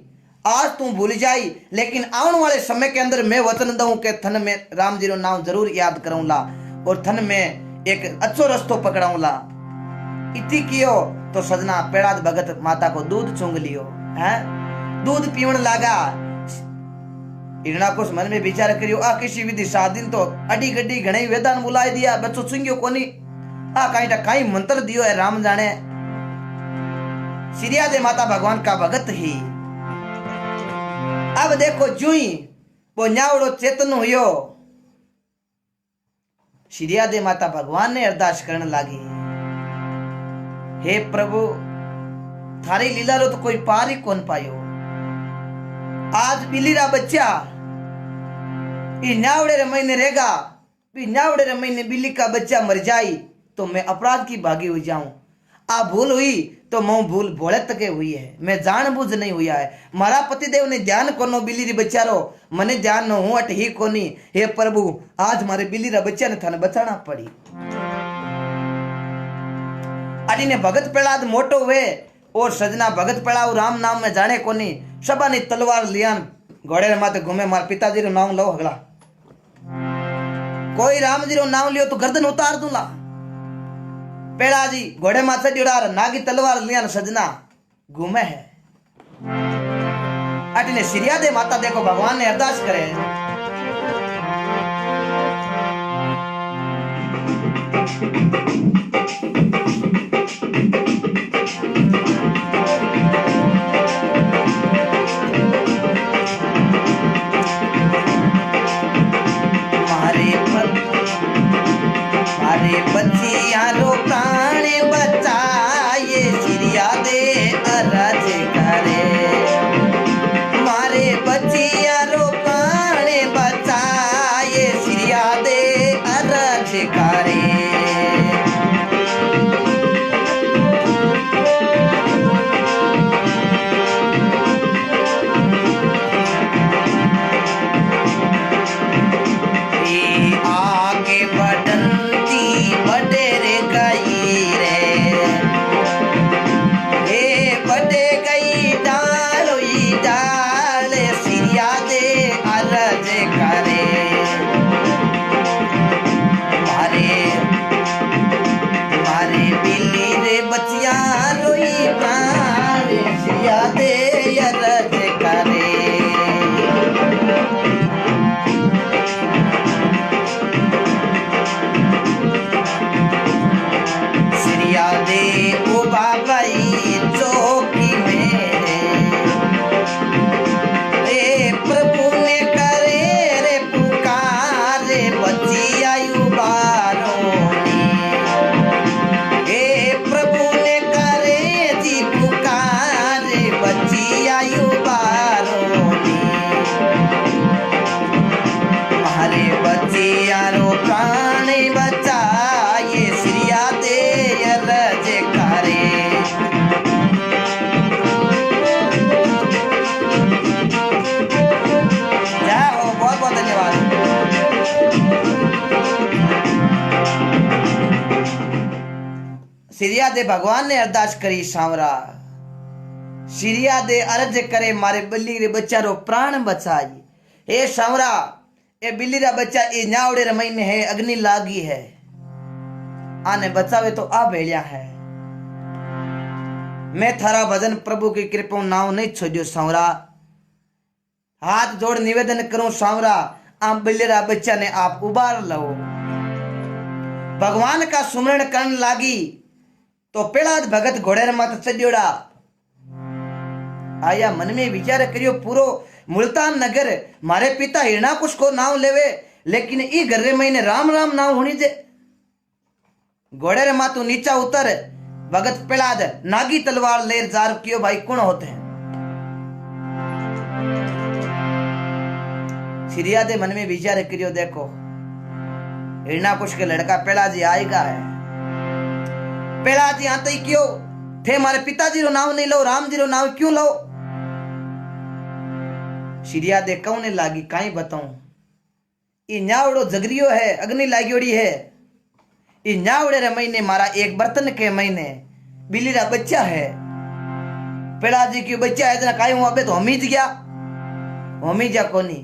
आज तू भूल जाई लेकिन आने वाले समय के अंदर मैं वचन दूं के थन में राम जी रो नाम जरूर याद करूंला और थन में एक अच्छो रस्तो पकड़ाऊंला। इति कियो तो सजना पेड़ाद भगत माता को दूध चुंग लियो है, दूध पीवन लागा। हिरणाकुश मन में विचार करियो आ किसी विधि 7 दिन तो अडी गड्डी घणे वेदान बुलाए दिया बच्चो चुंगियो कोनी, आ काई मंत्र दियो है राम जाने। श्रिया दे माता भगवान का भगत ही। अब देखो जुई वो न्यावड़ो चेतन हुयो। श्रिया दे माता भगवान ने अरदास करने लागी, हे प्रभु थारी लीला रो तो कोई पार ही कौन पायो। आज बिल्ली रा बच्चा न्यावड़े रे महीने रहेगा, न्यावड़े रे महीने बिल्ली का बच्चा मर जाई तो मैं अपराध की भागी हो जाऊं। आ भूल हुई तो मैं भूल भोले तके हुई है, मैं जानबूझ नहीं हुआ है। मारा पतिदेव ने ध्यान कोनो बिल्ली री बच्चारो मने ध्यान न हूं अट ही कोनी। हे प्रभु आज मारे बिल्ली रा बच्चा ने थाने बचाना पड़ी। अडी ने भगत प्रहलाद मोटो हुए और सजना भगत प्रहलाद राम नाम में जाने कोनी। सबा ने तलवार लियान घोड़े रे माथे घूमे मार पिताजी रो नाम लो हगला। कोई राम जी रो नाम लियो तो गर्दन उतार दूंगा। पेड़ा जी घोड़े माथे जुड़ा नागी तलवार लिया सजना घूमे है। अटने सिरिया दे माता देखो भगवान ने अरदास करे बच्चिया रो प्राण बचाए सिरिया दे अरज करे। मारे बच्चिया रो प्राण बचाए सिरिया दे अरज करे। आगे बढ़न बडेरे गई रे हे बडे गई डालोई डाल सिरिया दे अरज करे। मारे मारे बिल्ली रे बच्चिया रोई प्राण सिरिया दे अरज करे। दे ओ बाबाई चौकी मेरे रे प्रभु ने करे रे पुकारे बच्ची आयु बारोनी। हे प्रभु ने करे जी पुकारे बच्ची आयु बारोनी। हमारे बच्ची यारो प्राण बचाए सिरिया दे अरज करे। जाओ बहुत बहुत धन्यवाद। सिरिया दे भगवान ने अरदास करी सांवरा सिरिया दे अर्ज करे मारे बिल्ली रे बच्चा रो प्राण बचाई। हे सांवरा ए बिल्ली रा बच्चा ए न्यावड़े रे महीने है अग्नि लागी है आने बचावे तो आ भेड़िया है। मैं थारा भजन प्रभु की कृपा नाव नहीं छोड़ियो सांवरा। हाथ जोड़ निवेदन करूं सांवरा आप बिल्ली रा बच्चा ने आप उबार लो। भगवान का सुमरण करने लागी तो पेड़ाद भगत घोड़े माथे चढ़ियोड़ा आया मन में विचार करियो पूरो मुल्तान नगर मारे पिता हिरणाकुश को नाम लेवे लेकिन ई घरे महीने राम राम नाम होनी जे। घोड़े रे मातू नीचा उतर भगत पेड़ाद नागी तलवार लेर जार कियो भाई कौन होते हैं। सिरिया दे मन में विचार करियो देखो हिरणाकुश के लड़का पेड़ा जी आएगा है। पेड़ा जी आते ही क्यों थे मारे पिताजी रो नाम नहीं लो राम जी रो नाम क्यों लो। सिरिया दे कौने लागी काई बताऊं ई न्यावड़ो जगरियो है अग्नि लागोड़ी है। ई न्यावड़े रे महीने मारा एक बर्तन के महीने बिल्ली रा बच्चा है। पेड़ा जी की बच्चा है इतना काई हुआ बे तो हमीज गया कोनी।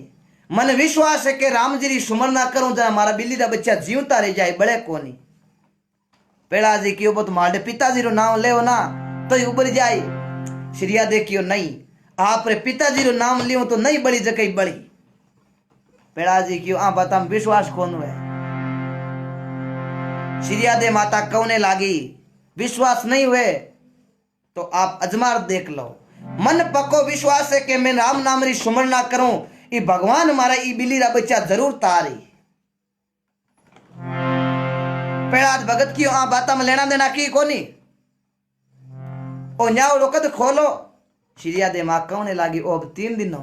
मन विश्वास है कि राम जी री सुमर ना करूं जना मारा बिल्ली रा बच्चा जीवता रह जाए बड़े कोनी। पेड़ा जी की तो मारे पिताजी रो नाम ले ना तो ऊपर जाए। सिरिया दे कियो नहीं आप रे पिताजी रो नाम लियो तो नहीं बड़ी जगह बड़ी। पेड़ा जी क्यों आ बता विश्वास कौन है। सिरिया दे माता कौने लागी विश्वास नहीं हुए तो आप अजमार देख लो। मन पक्को विश्वास है कि मैं राम नाम री सुमर ना करूं ई भगवान मारा ई बिल्ली रा बच्चा जरूर तारी। पेड़ाद भगत की आ बाता में लेना देना की कोनी ओ न्याओ रोकद खोलो। सिरिया दे मां कौने लागी ओ अब 3 दिन हो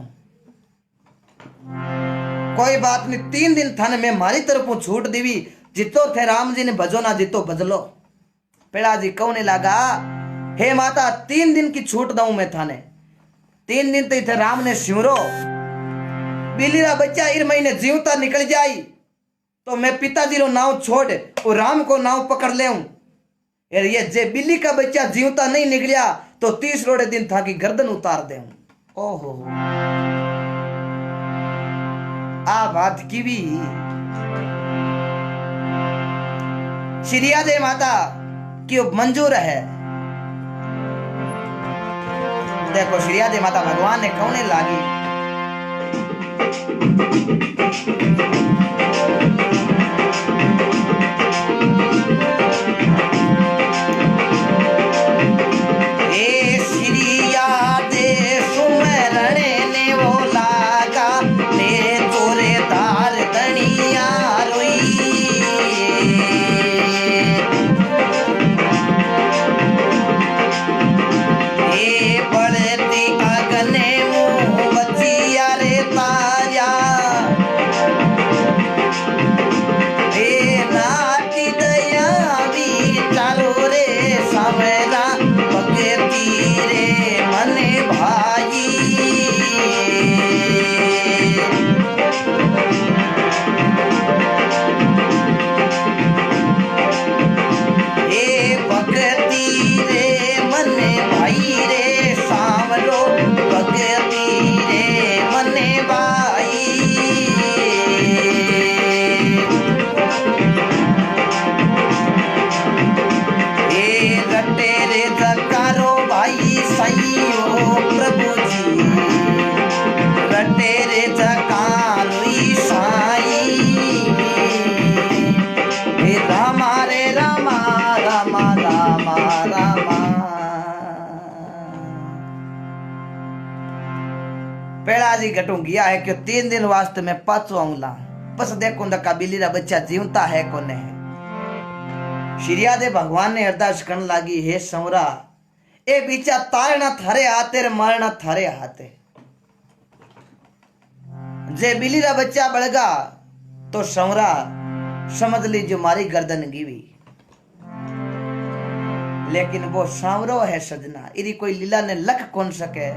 कोई बात नहीं 3 दिन थाने में मारी तरफों छूट दीवी जितो थे राम जी ने भजो ना जितो बदलो। पेड़ा जी कौने लागा हे माता 3 दिन की छूट दऊं मैं थाने 3 दिन तो थे राम ने सिमरो बिल्ली रा बच्चा इर महीने जीवता निकल जाई तो मैं पिताजी रो नाव छोड़ और राम को नाव पकड़ ले यार ये जे बिल्ली का बच्चा जीवता नहीं निकलिया तो 30 दिन था कि गर्दन उतार दे। ओहो आ बात की भी श्रिया दे माता क्यों मंजूर है। देखो श्रिया दे माता भगवान ने कौने लागी। पेड़ा जी घटू गया है कि 3 दिन वास्ते मैं पाचो आऊंला बस देखो का बिल्ली रा बच्चा जीवता है कोने है। श्रिया दे भगवान ने अरदास करन लागी, हे संवरा ए बीचा तारना थारे हाथे रे मारना थारे हाथे। जे बिल्ली रा बच्चा बड़गा तो संवरा समझ लीजिए मारी गर्दन गिवी। लेकिन वो सांवरो है सजना, इरी कोई लीला ने लख कौन सके।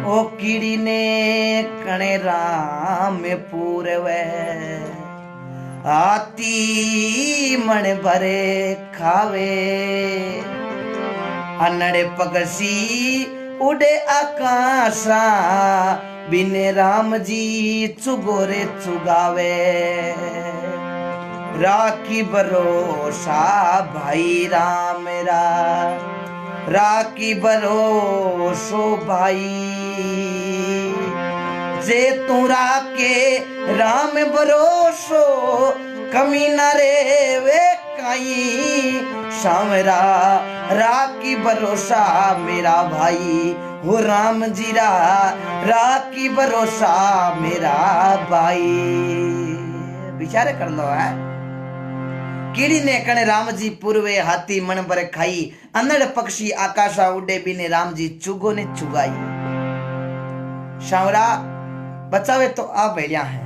ओ कीड़ी ने कणे राम पूरवे आती मन भरे खावे। अनड़े पगसी उड़े आकाशा बिने राम जी चुगोरे चुगावे। राखी भरोसा भाई राम रा राखी भरोसो भाई। जे तू राके राम भरोसो कमी न रे वे काई। सामरा राखी भरोसा मेरा भाई हो राम जीरा राखी भरोसा मेरा भाई। विचार कर लो है। कीड़ी ने कणे राम जी पूर्वे हाथी मन भरे खाई। अनड़ पक्षी आकाशा उड़े बिने राम जी चुगो ने चुगाई। शावरा बचावे तो आ भेड़िया है।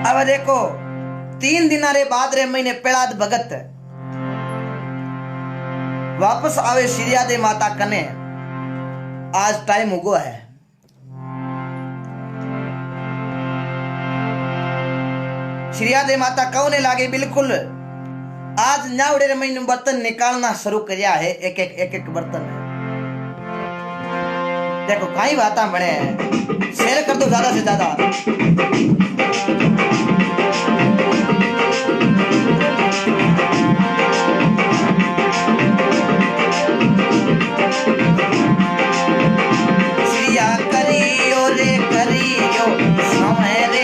अब देखो 3 दिन रे बाद रे महीने पेड़ाद भगत वापस आवे श्रिया दे माता कने। आज टाइम उगो है। श्रिया दे माता कौने लागे बिल्कुल आज न्यावड़े महीने बर्तन निकालना शुरू किया है। एक बर्तन देखो कई बातें बने शेयर कर दो ज्यादा से ज्यादा। श्रिया करियो रे करियो समरे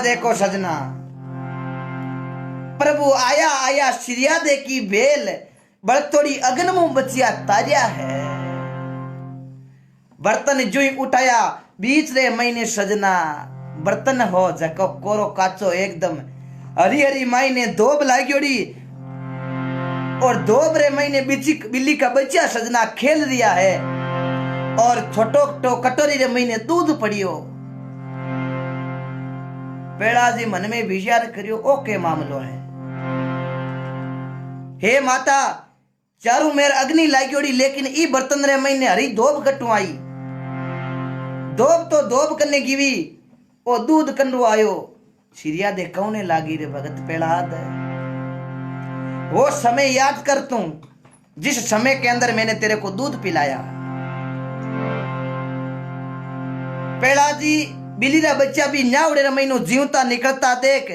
देखो सजना, प्रभु आया आया सिरिया दे की बेल, बड़तोड़ी अगन मुंह बचिया तारिया है। बर्तन जुई उठाया बीच रे महीने सजना, बर्तन हो जको कोरो काचो एकदम, हरी हरी माई ने दोब लाग्योड़ी, और दोब रे महीने बिल्ली का बच्चा सजना खेल रिया है, और छोटो तो कटोरी रे महीने दूध पड़ियो। पेड़ा जी मन में विचार करियो, ओ के मामलो है। हे माता, चारू मेर अग्नि लाग्योड़ी, लेकिन ई बर्तन रे महीने हरी दोब कटू आई। दोब तो दोब कने गिवी, ओ दूध कंडू आयो। सिरिया दे कौने लागी रे भगत पेड़ाद। वो समय याद कर तू, जिस समय के अंदर मैंने तेरे को दूध पिलाया। पेड़ा जी बिल्ली रा बच्चा भी न्यावड़े रे महीनो जीवता निकलता देख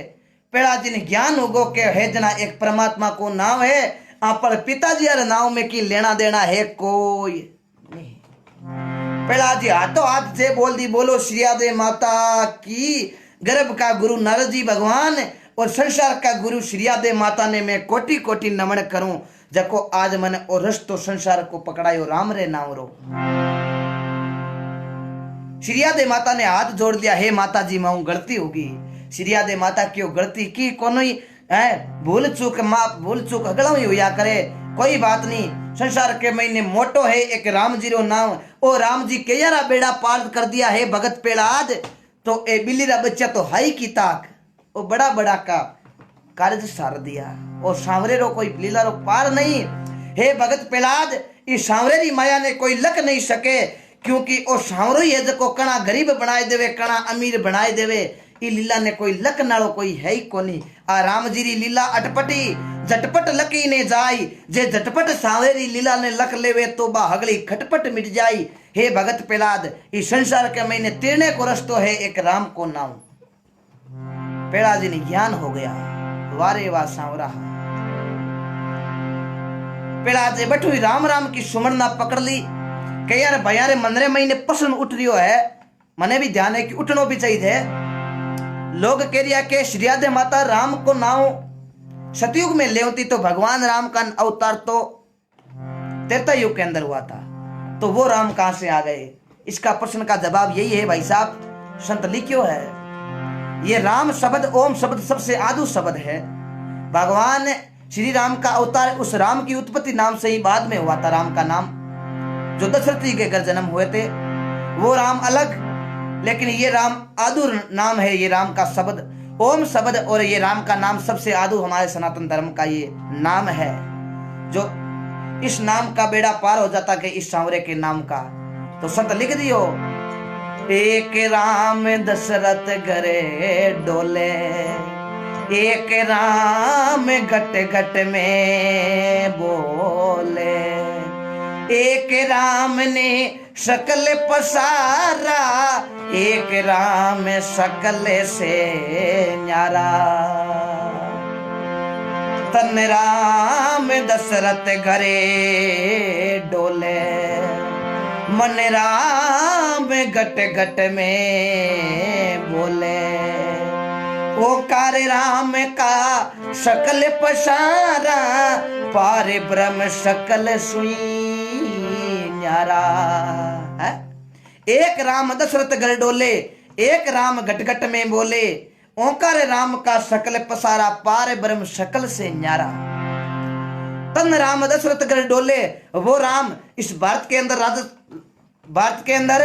पेड़ा जी ने ज्ञान होगो के है जना एक परमात्मा को नाम है, पर पिताजी अरे नाव में की लेना देना है कोई नहीं। पेड़ा जी हाथों हाथ से बोल दी, बोलो श्रिया दे माता की। गर्भ का गुरु नारद जी भगवान और संसार का गुरु श्रिया दे माता ने मैं कोटि कोटि नमन करूं, जको आज मन और रस्तो संसार को पकड़ायो राम रे नाम रो। श्रिया दे माता ने हाथ जोड़ दिया, हे माता जी मां गलती होगी। श्रिया दे माता क्यों गलती की कोई है, भूल चूक माँ भूल चूक अगला ही हुआ करे, कोई बात नहीं। संसार के महीने मोटो है एक राम जी रो नाम, ओ राम जी के यारा बेड़ा पार कर दिया है भगत पेड़ाद। तो ए बिल्ली रा बच्चा तो हाई की ताक, ओ बड़ा बड़ा का कार्य सार दिया, और सांवरे रो कोई लीला रो पार नहीं। हे भगत पेड़ाद, इस सांवरे री माया ने कोई लक नहीं सके, क्योंकि ओ सांवरो ही है जको कणा गरीब बनाए देवे कणा अमीर बनाए देवे। ई लीला ने कोई लक नालो कोई है ही कोनी। आ राम जी री लीला अटपटी झटपट लकी ने जाई, जे झटपट सांवरे री लीला ने लक लेवे तो बा हगली खटपट मिट जाई। हे भगत पेलाद, इस संसार के महीने तिरने को रस्तो है एक राम को नाम। पेड़ा जी ने ज्ञान हो गया, वारे वाह सांवरा। पेड़ा जी बैठू राम राम की सुमरना पकड़ ली कि यार भैया मनरे महीने प्रश्न उठ रियो है, मने भी ध्यान है कि उठनो भी चाहिए। लोग कह रिया के श्रिया दे माता राम को नाव सतयुग में लेवती तो भगवान राम का अवतार तो त्रेता युग के अंदर हुआ था, तो वो राम कहां से आ गए? इसका प्रश्न का जवाब यही है भाई साहब, संत लिखियो है। ये राम शब्द ओम शब्द सबसे आदु शब्द है। भगवान श्री राम का अवतार उस राम की उत्पत्ति नाम से ही बाद में हुआ था। राम का नाम जो दशरथ जी के घर जन्म हुए थे वो राम अलग, लेकिन ये राम आदु नाम है, ये राम का शब्द ओम शब्द, और ये राम का नाम सबसे आदु हमारे सनातन धर्म का ये नाम है। जो इस नाम का बेड़ा पार हो जाता कि इस सांवरे के नाम का, तो संत लिख दियो, एक राम दशरथ घरे डोले, एक राम घट घट में बोले, एक राम ने सकल पसारा, एक राम सकल से न्यारा। तन राम दशरथ घरे डोले, मन राम घट घट में बोले, ओकार राम का सकल पसारा, पार ब्रह्म सकल सुई न्यारा। है? एक राम दशरथ घर डोले, एक राम घट घट में बोले, ओंकार राम का सकल पसारा, पार ब्रह्म सकल से न्यारा। तन राम दशरथ घर डोले, वो राम इस भारत के अंदर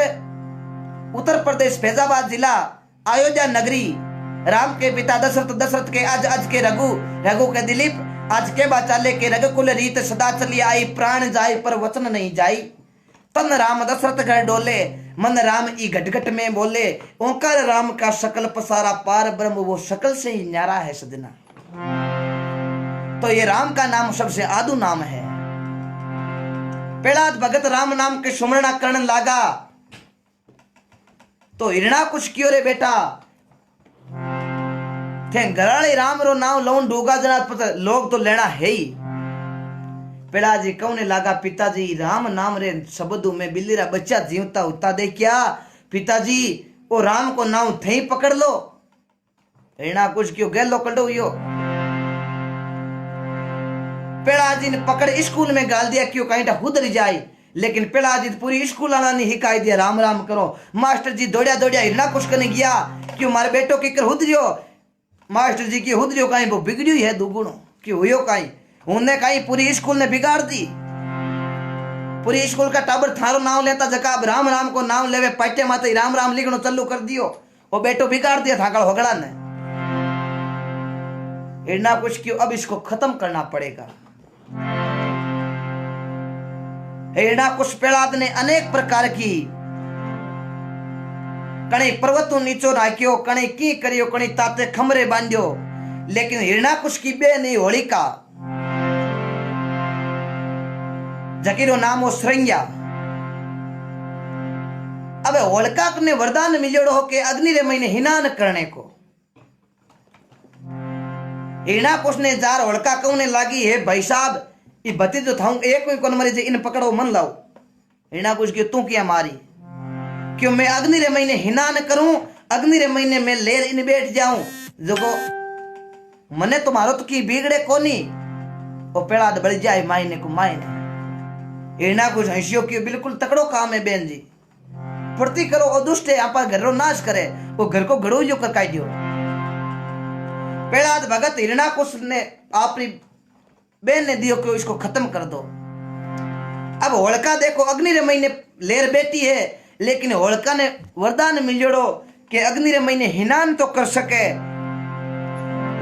उत्तर प्रदेश फैजाबाद जिला अयोध्या नगरी, राम के पिता दशरथ, दशरथ के आज के रघु, रघु के दिलीप, आज के बाचाले के रघुकुल रीत, सदा चली आई प्राण जाए पर वचन नहीं जाई। तन राम दशरथ घर डोले, मन राम ई घट घट में बोले, ओंकार राम का सकल पसारा, पार ब्रह्म वो सकल से ही न्यारा है सजना। तो ये राम का नाम सबसे आदु नाम है। पेड़ाद भगत राम नाम के सुमरना करण लागा, तो हिरणा कुछ क्यों रे बेटा, थे घराले राम रो नाम लौन डूगा जना पता लोग तो लेना है ही। पेड़ा जी कौने लागा, पिताजी राम नाम रे शब्दों में बिल्ली रा बच्चा जीवता होता दे क्या? पिताजी वो राम को नाम थे पकड़ लो। हिरणा कुछ क्यों गेलो कड़ो यो पेड़ाजी ने पकड़ स्कूल में गाल दिया क्यों कहीं हुदर जाए, लेकिन पेड़ाजी पूरी स्कूल वाला ने हिकाई दिया राम राम करो। मास्टर जी दौड़िया दौड़िया हिरणा कुछ करने गया क्यों मारे बेटो की कर हुदरियो। मास्टर जी की हुदरियो कहीं वो बिगड़ी है दुगुणो क्यों हुयो कहीं उन्हें कहीं पूरी स्कूल ने बिगाड़ दी। पूरी स्कूल का टाबर थारो नाम लेता जकाब राम राम को नाम लेवे पाटे माते राम राम लिखनो चालू कर दियो, वो बेटो बिगाड़ दिया थाकड़ होगड़ा ने। हिरणा कुछ क्यों अब इसको खत्म करना पड़ेगा। हिरणा कुछ पेड़ाद ने अनेक प्रकार की कणी पर्वतों नीचो राख्यो, कणी की करियो, कणी ताते खमरे बांध्यो, लेकिन हिरणा कुछ की बे नहीं होलिका जकीरो नाम हो श्रृंग्या। अब होलिका ने वरदान मिलोड़ो हो के अग्नि रे महीने हिनान करने को। हिरणा कुछ ने जार होलिका कहने लागी है भाई साहब ये बती तो था एक कोई कौन मरी इन पकड़ो मन लाओ। हिरणा कुछ क्यों तू क्या मारी क्यों मैं अग्नि रे महीने हिनान करूं, अग्नि रे महीने में लेर इन बैठ जाऊं जो को मने तुम्हारो तो की बिगड़े कोनी वो पेड़ा बढ़ जाए मायने को मायने। हिरणा कुछ हंसियो क्यों बिल्कुल तकड़ो काम है बहन जी फुर्ती करो और दुष्ट है आपा घर रो नाश करे वो घर को घड़ो जो कर काटियो। पेड़ाद भगत हिरणा कुछ ने अपनी बहन ने दियो कि इसको खत्म कर दो। अब होलिका देखो अग्नि रे महीने लेर बेटी है, लेकिन होलिका ने वरदान मिलोड़ो कि अग्नि रे महीने हिनान तो कर सके,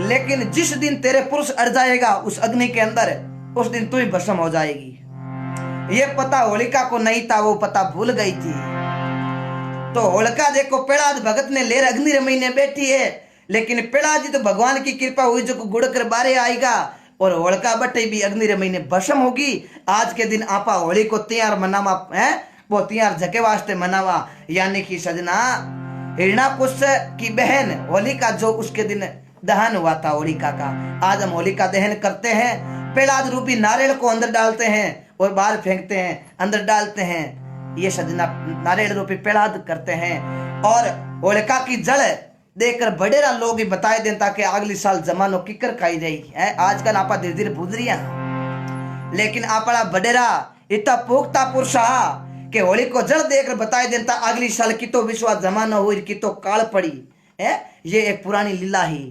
लेकिन जिस दिन तेरे पुरुष अड़ जाएगा उस अग्नि के अंदर उस दिन तू ही भस्म हो जाएगी। ये पता होलिका को नहीं था, वो पता भूल गई थी। तो होलिका देखो पेड़ाद भगत ने लेर अग्नि रे महीने बैठी है, लेकिन पेड़ा जी तो भगवान की कृपा हुई जो गुड़ कर बारे आएगा और होलिका बटे भी अग्नि रे महीने भस्म होगी। आज के दिन आपा होली को त्यार मनावा है, वो त्यार झके वास्ते मनावा, यानी कि सजना हिरणा कुश की बहन होलिका जो उसके दिन दहन हुआ था होलिका का, आज हम होलिका दहन करते हैं। पेड़ाद रूपी नारियल को अंदर डालते हैं और बाहर फेंकते हैं, अंदर डालते हैं, ये सजना नारियल रूपी पेड़ाद करते हैं। और होलिका की जड़ देखकर बड़ेरा लोग ही बताए दें ताकि अगली साल जमानो किकर खाई जाएगी है। आजकल आपा धीरे धीरे भूल रही हैं, लेकिन आपड़ा बड़ेरा इतना पुख्ता पुरुष के होली को जड़ देखकर बताए देता अगली साल की तो विश्वास जमाना हुई की तो काल पड़ी है। ये एक पुरानी लीला ही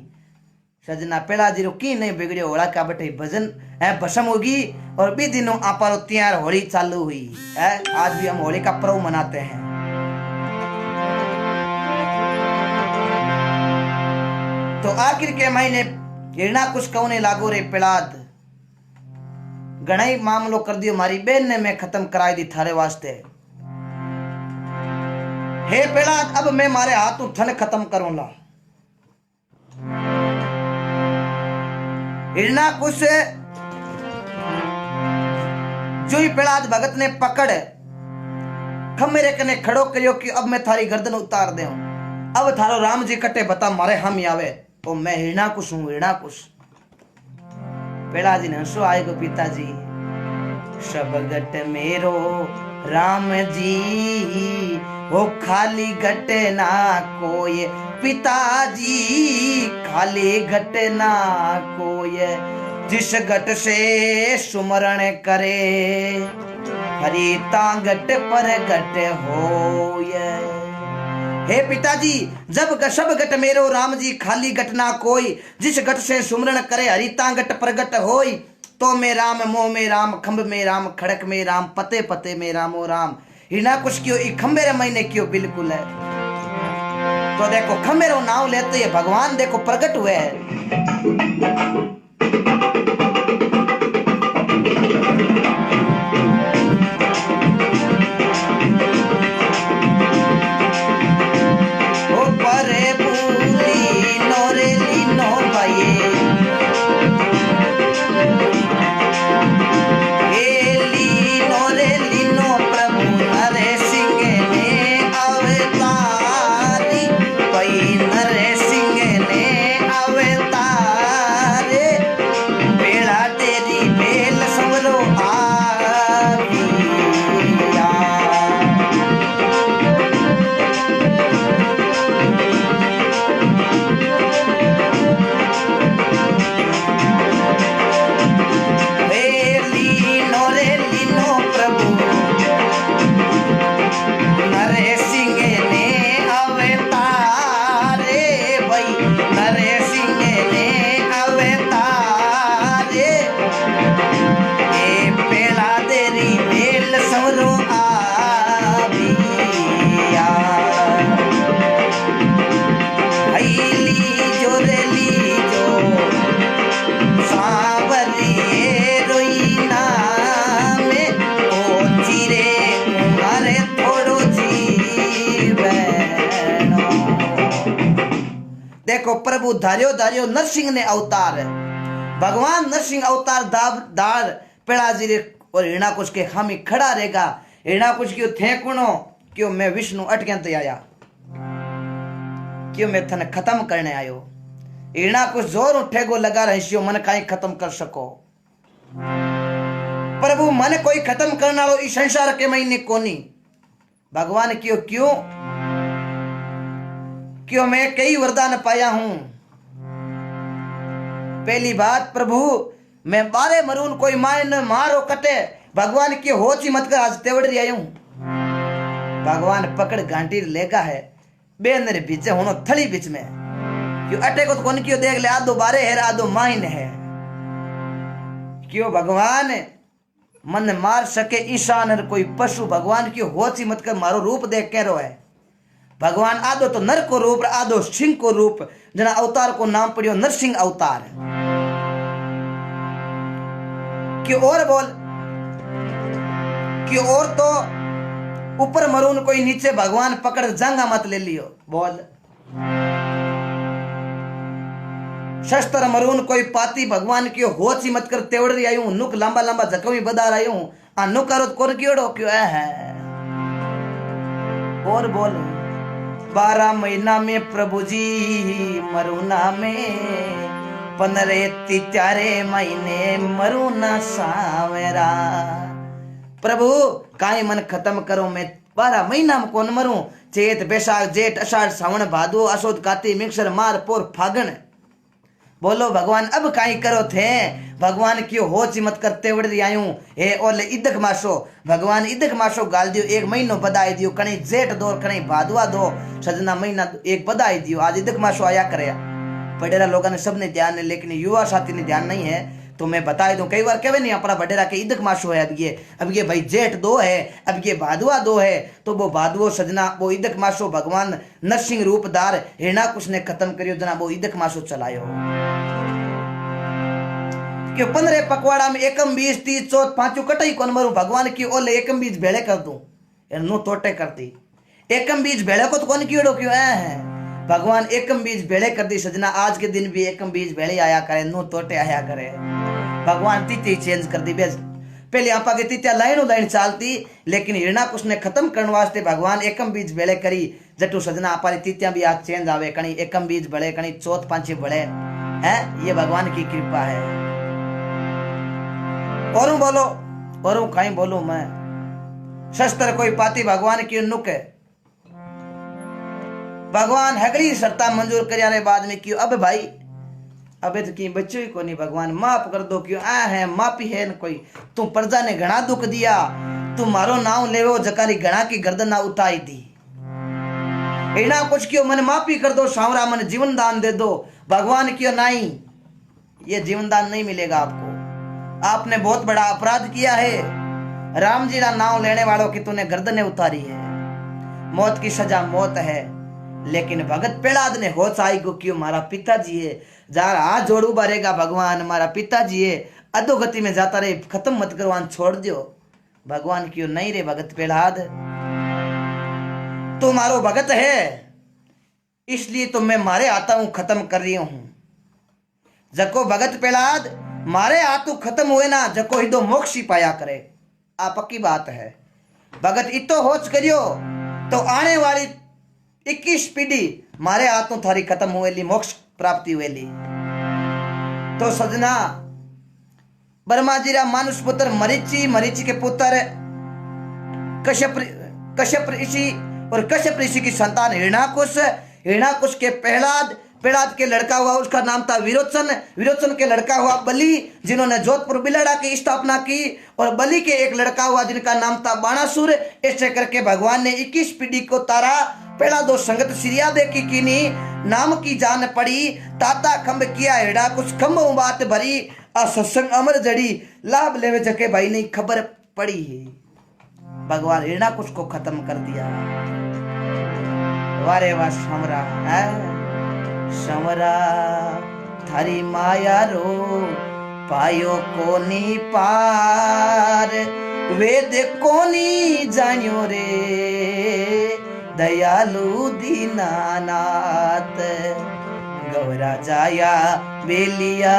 सजना पेड़ा जीरो की नहीं बिगड़े होड़ा का बटे भजन है भस्म होगी और भी दिनों आपारो त्यार होली चालू हुई है। आज भी हम होली का पर्व मनाते हैं। तो आखिर के महीने हिरणा कुछ कहने लागो रे पेड़ाद घना मामलो कर दियो मारी बहन ने मैं खत्म कराई दी थारे वास्ते। हे पेड़ाद अब मैं मारे हाथों थन खत्म करूंगा। हिरणा कुछ जो ही पेड़ाद भगत ने पकड़ खमेरे कने खड़ो करियो कि अब मैं थारी गर्दन उतार दे, अब थारो राम जी कटे बता मारे हम आवे तो मैं हिरणा कुछ हूं हिरणा कुछ। पेड़ा जी ने हंसो आएगो पिताजी सब गट मेरो राम जी वो खाली गट ना कोई पिताजी खाली गट ना कोई जिस गट से सुमरण करे हरि तांगट पर गट होय। हे पिताजी जब सब गट मेरो राम जी खाली गट ना कोई जिस गट से सुमरण करे हरि तांगट पर गट होय। तो में राम मोह में राम खंभ में राम खड़क में राम पते पते में रामो राम। हिरणा कुछ क्यों खंबेरे महीने क्यों बिल्कुल है। तो देखो खंबेरो नाम लेते ये भगवान देखो प्रकट हुए है। प्रभु धारियो धारियो नरसिंह ने अवतार, भगवान नरसिंह अवतार दार पेड़ा जी और हिरणाकुश के खामी खड़ा रहेगा। हिरणाकुश क्यों थे कुणो क्यों मैं विष्णु अटक्यंत आया, क्यों मैं थने खत्म करने आयो। हिरणाकुश जोर उठेगो लगा रहियो मन काई खत्म कर सको। प्रभु मन कोई खत्म करने वालो इस संसार के महीने कोनी। भगवान क्यों क्यों क्यों मैं कई वरदान पाया हूं। पहली बात प्रभु मैं बारे मरून कोई मायन मारो कटे। भगवान की होची मत कर आज तेवड़ रही आयू। भगवान पकड़ घाटी लेगा है बेनर बीचे होनो थली बीच में क्यों अटे को कौन क्यों देख ले आधो बारे है आधो माइन है। क्यों भगवान मन मार सके इंसान और कोई पशु। भगवान की होची मत कर मारो रूप देख कह रो है। भगवान आधो तो नर को रूप आधो सिंह को रूप जना अवतार को नाम पड़ियो नरसिंह अवतार। क्यों और बोल क्यों और तो ऊपर मरून कोई नीचे भगवान पकड़ जांगा मत ले लियो। बोल शस्त्र मरून कोई पाती भगवान की होची मत कर तेवड़ रही आयू। नुक लंबा लंबा जखमी बदा रही हूं आ नुक करो कोर क्यों क्यों है। और बोल 12 महीना में प्रभु जी मरुना में 15 त्यारे महीने मरुना सावेरा। प्रभु काई मन खत्म करो मैं 12 महीना में कौन मरूं। चेत बैसाख जेठ अषाढ़ सावन भादो असोद काती मिक्सर मार पोर फागण। बोलो भगवान अब काई करो थे। भगवान क्यों होच मत करते उड़ रही आयू हे ओले इदक मासो। भगवान इदक मासो गाल दियो 1 महीनो बधाई दियो कहीं जेठ दो कहीं भादवा दो सजना महीना एक बधाई दियो। आज इदक मासो आया करे। बडेरा लोगों ने सबने ध्यान है लेकिन युवा साथी ने ध्यान नहीं है तो मैं बता दूं। कई बार कहे नहीं अपना बडेरा के इदक मासो है अब ये भाई जेठ 2 है अब ये भादवा 2 है तो वो भादवो सजना वो इदक मासो भगवान नरसिंह रूपदार हिरणाकुश ने खत्म करियो जना वो इदक मासो चलायो। क्यों 15 पकवाड़ा में एकम 20 30 चौथ पांचों कटाई कौन मरू। भगवान की ओले एकम बीज भेड़े कर दूं नो तोटे करती। एकम बीज भेड़े को तो कौन कीड़ो क्यों है। भगवान एकम बीज भेड़े कर दी सजना। आज के दिन भी एकम बीज भेड़े आया करे नो तोटे आया करे। भगवान तिथि चेंज कर दी। पहले आप के तिथिया लाइन चालती लेकिन हिरणाकुश ने खत्म करने वास्ते भगवान एकम बीज भेड़े करी। जटू सजना आप तिथिया भी आज चेंज आवे कहीं एकम बीज भेड़े कहीं चौथ पांचे भेड़े है। ये भगवान की कृपा है। और बोलो और कहीं बोलू मैं। शस्त्र कोई पाती भगवान की नुक है। भगवान हगड़ी शर्ता मंजूर कर बाद में क्यों अब भाई अबे तो की बच्चों ही को नहीं। भगवान माफ कर दो क्यों आ है माफी है न कोई। तू प्रजा ने घना दुख दिया तू मारो नाव लेवो जकारी घना की गर्दन ना उठाई दी। इना कुछ क्यों मन माफी कर दो सांवरा मन जीवन दान दे दो। भगवान क्यों नहीं ये जीवन दान नहीं मिलेगा आपको। आपने बहुत बड़ा अपराध किया है। राम जी का नाम लेने वालों की तूने गर्दनें उतारी है। मौत की सजा मौत है लेकिन भगत प्रहलाद ने होश आई को क्यों मारा पिताजी है जार हाथ जोड़ू बारेगा। भगवान मारा पिताजी है अधोगति में जाता रहे खत्म मत करवान छोड़ दियो। भगवान क्यों नहीं रे भगत प्रहलाद तू मारो भगत है इसलिए तो मैं मारे आता हूं खत्म कर रही हूं। जको भगत प्रहलाद मारे हाथों खत्म हुए ना जको हिदो मोक्ष ही पाया करे। आ पक्की बात है। भगत इतो होच करियो तो आने वाली 21 पीढ़ी मारे हाथों थारी खत्म हुएली मोक्ष प्राप्ति हुएली। तो सजना ब्रह्मा जी रा मानुष पुत्र मरीचि के पुत्र कश्यप ऋषि और कश्यप ऋषि की संतान हिरणाकुश के प्रहलाद के लड़का हुआ उसका नाम था विरोचन के लड़का हुआ बलि जिन्होंने जोधपुर बिलड़ा की स्थापना की और बलि के एक लड़का हुआ जिनका नाम था बाणासुर। ऐसे करके भगवान ने 21 पीढ़ी को तारा। पहला 2 संगत सिरिया दे की कीनी नाम की जान पड़ी ताता खंब किया हिरणाकुश खंब बात भरी आ सत्संग अमर जड़ी लाभ लेवे जके भाई नहीं खबर पड़ी है। भगवान हिरणाकुश को खत्म कर दिया। वारे वाह समरा थारी माया रो पायो कोनी पार वेद कोनी जान्यो रे दयालु दीनानाथ गौरा जाया बेलिया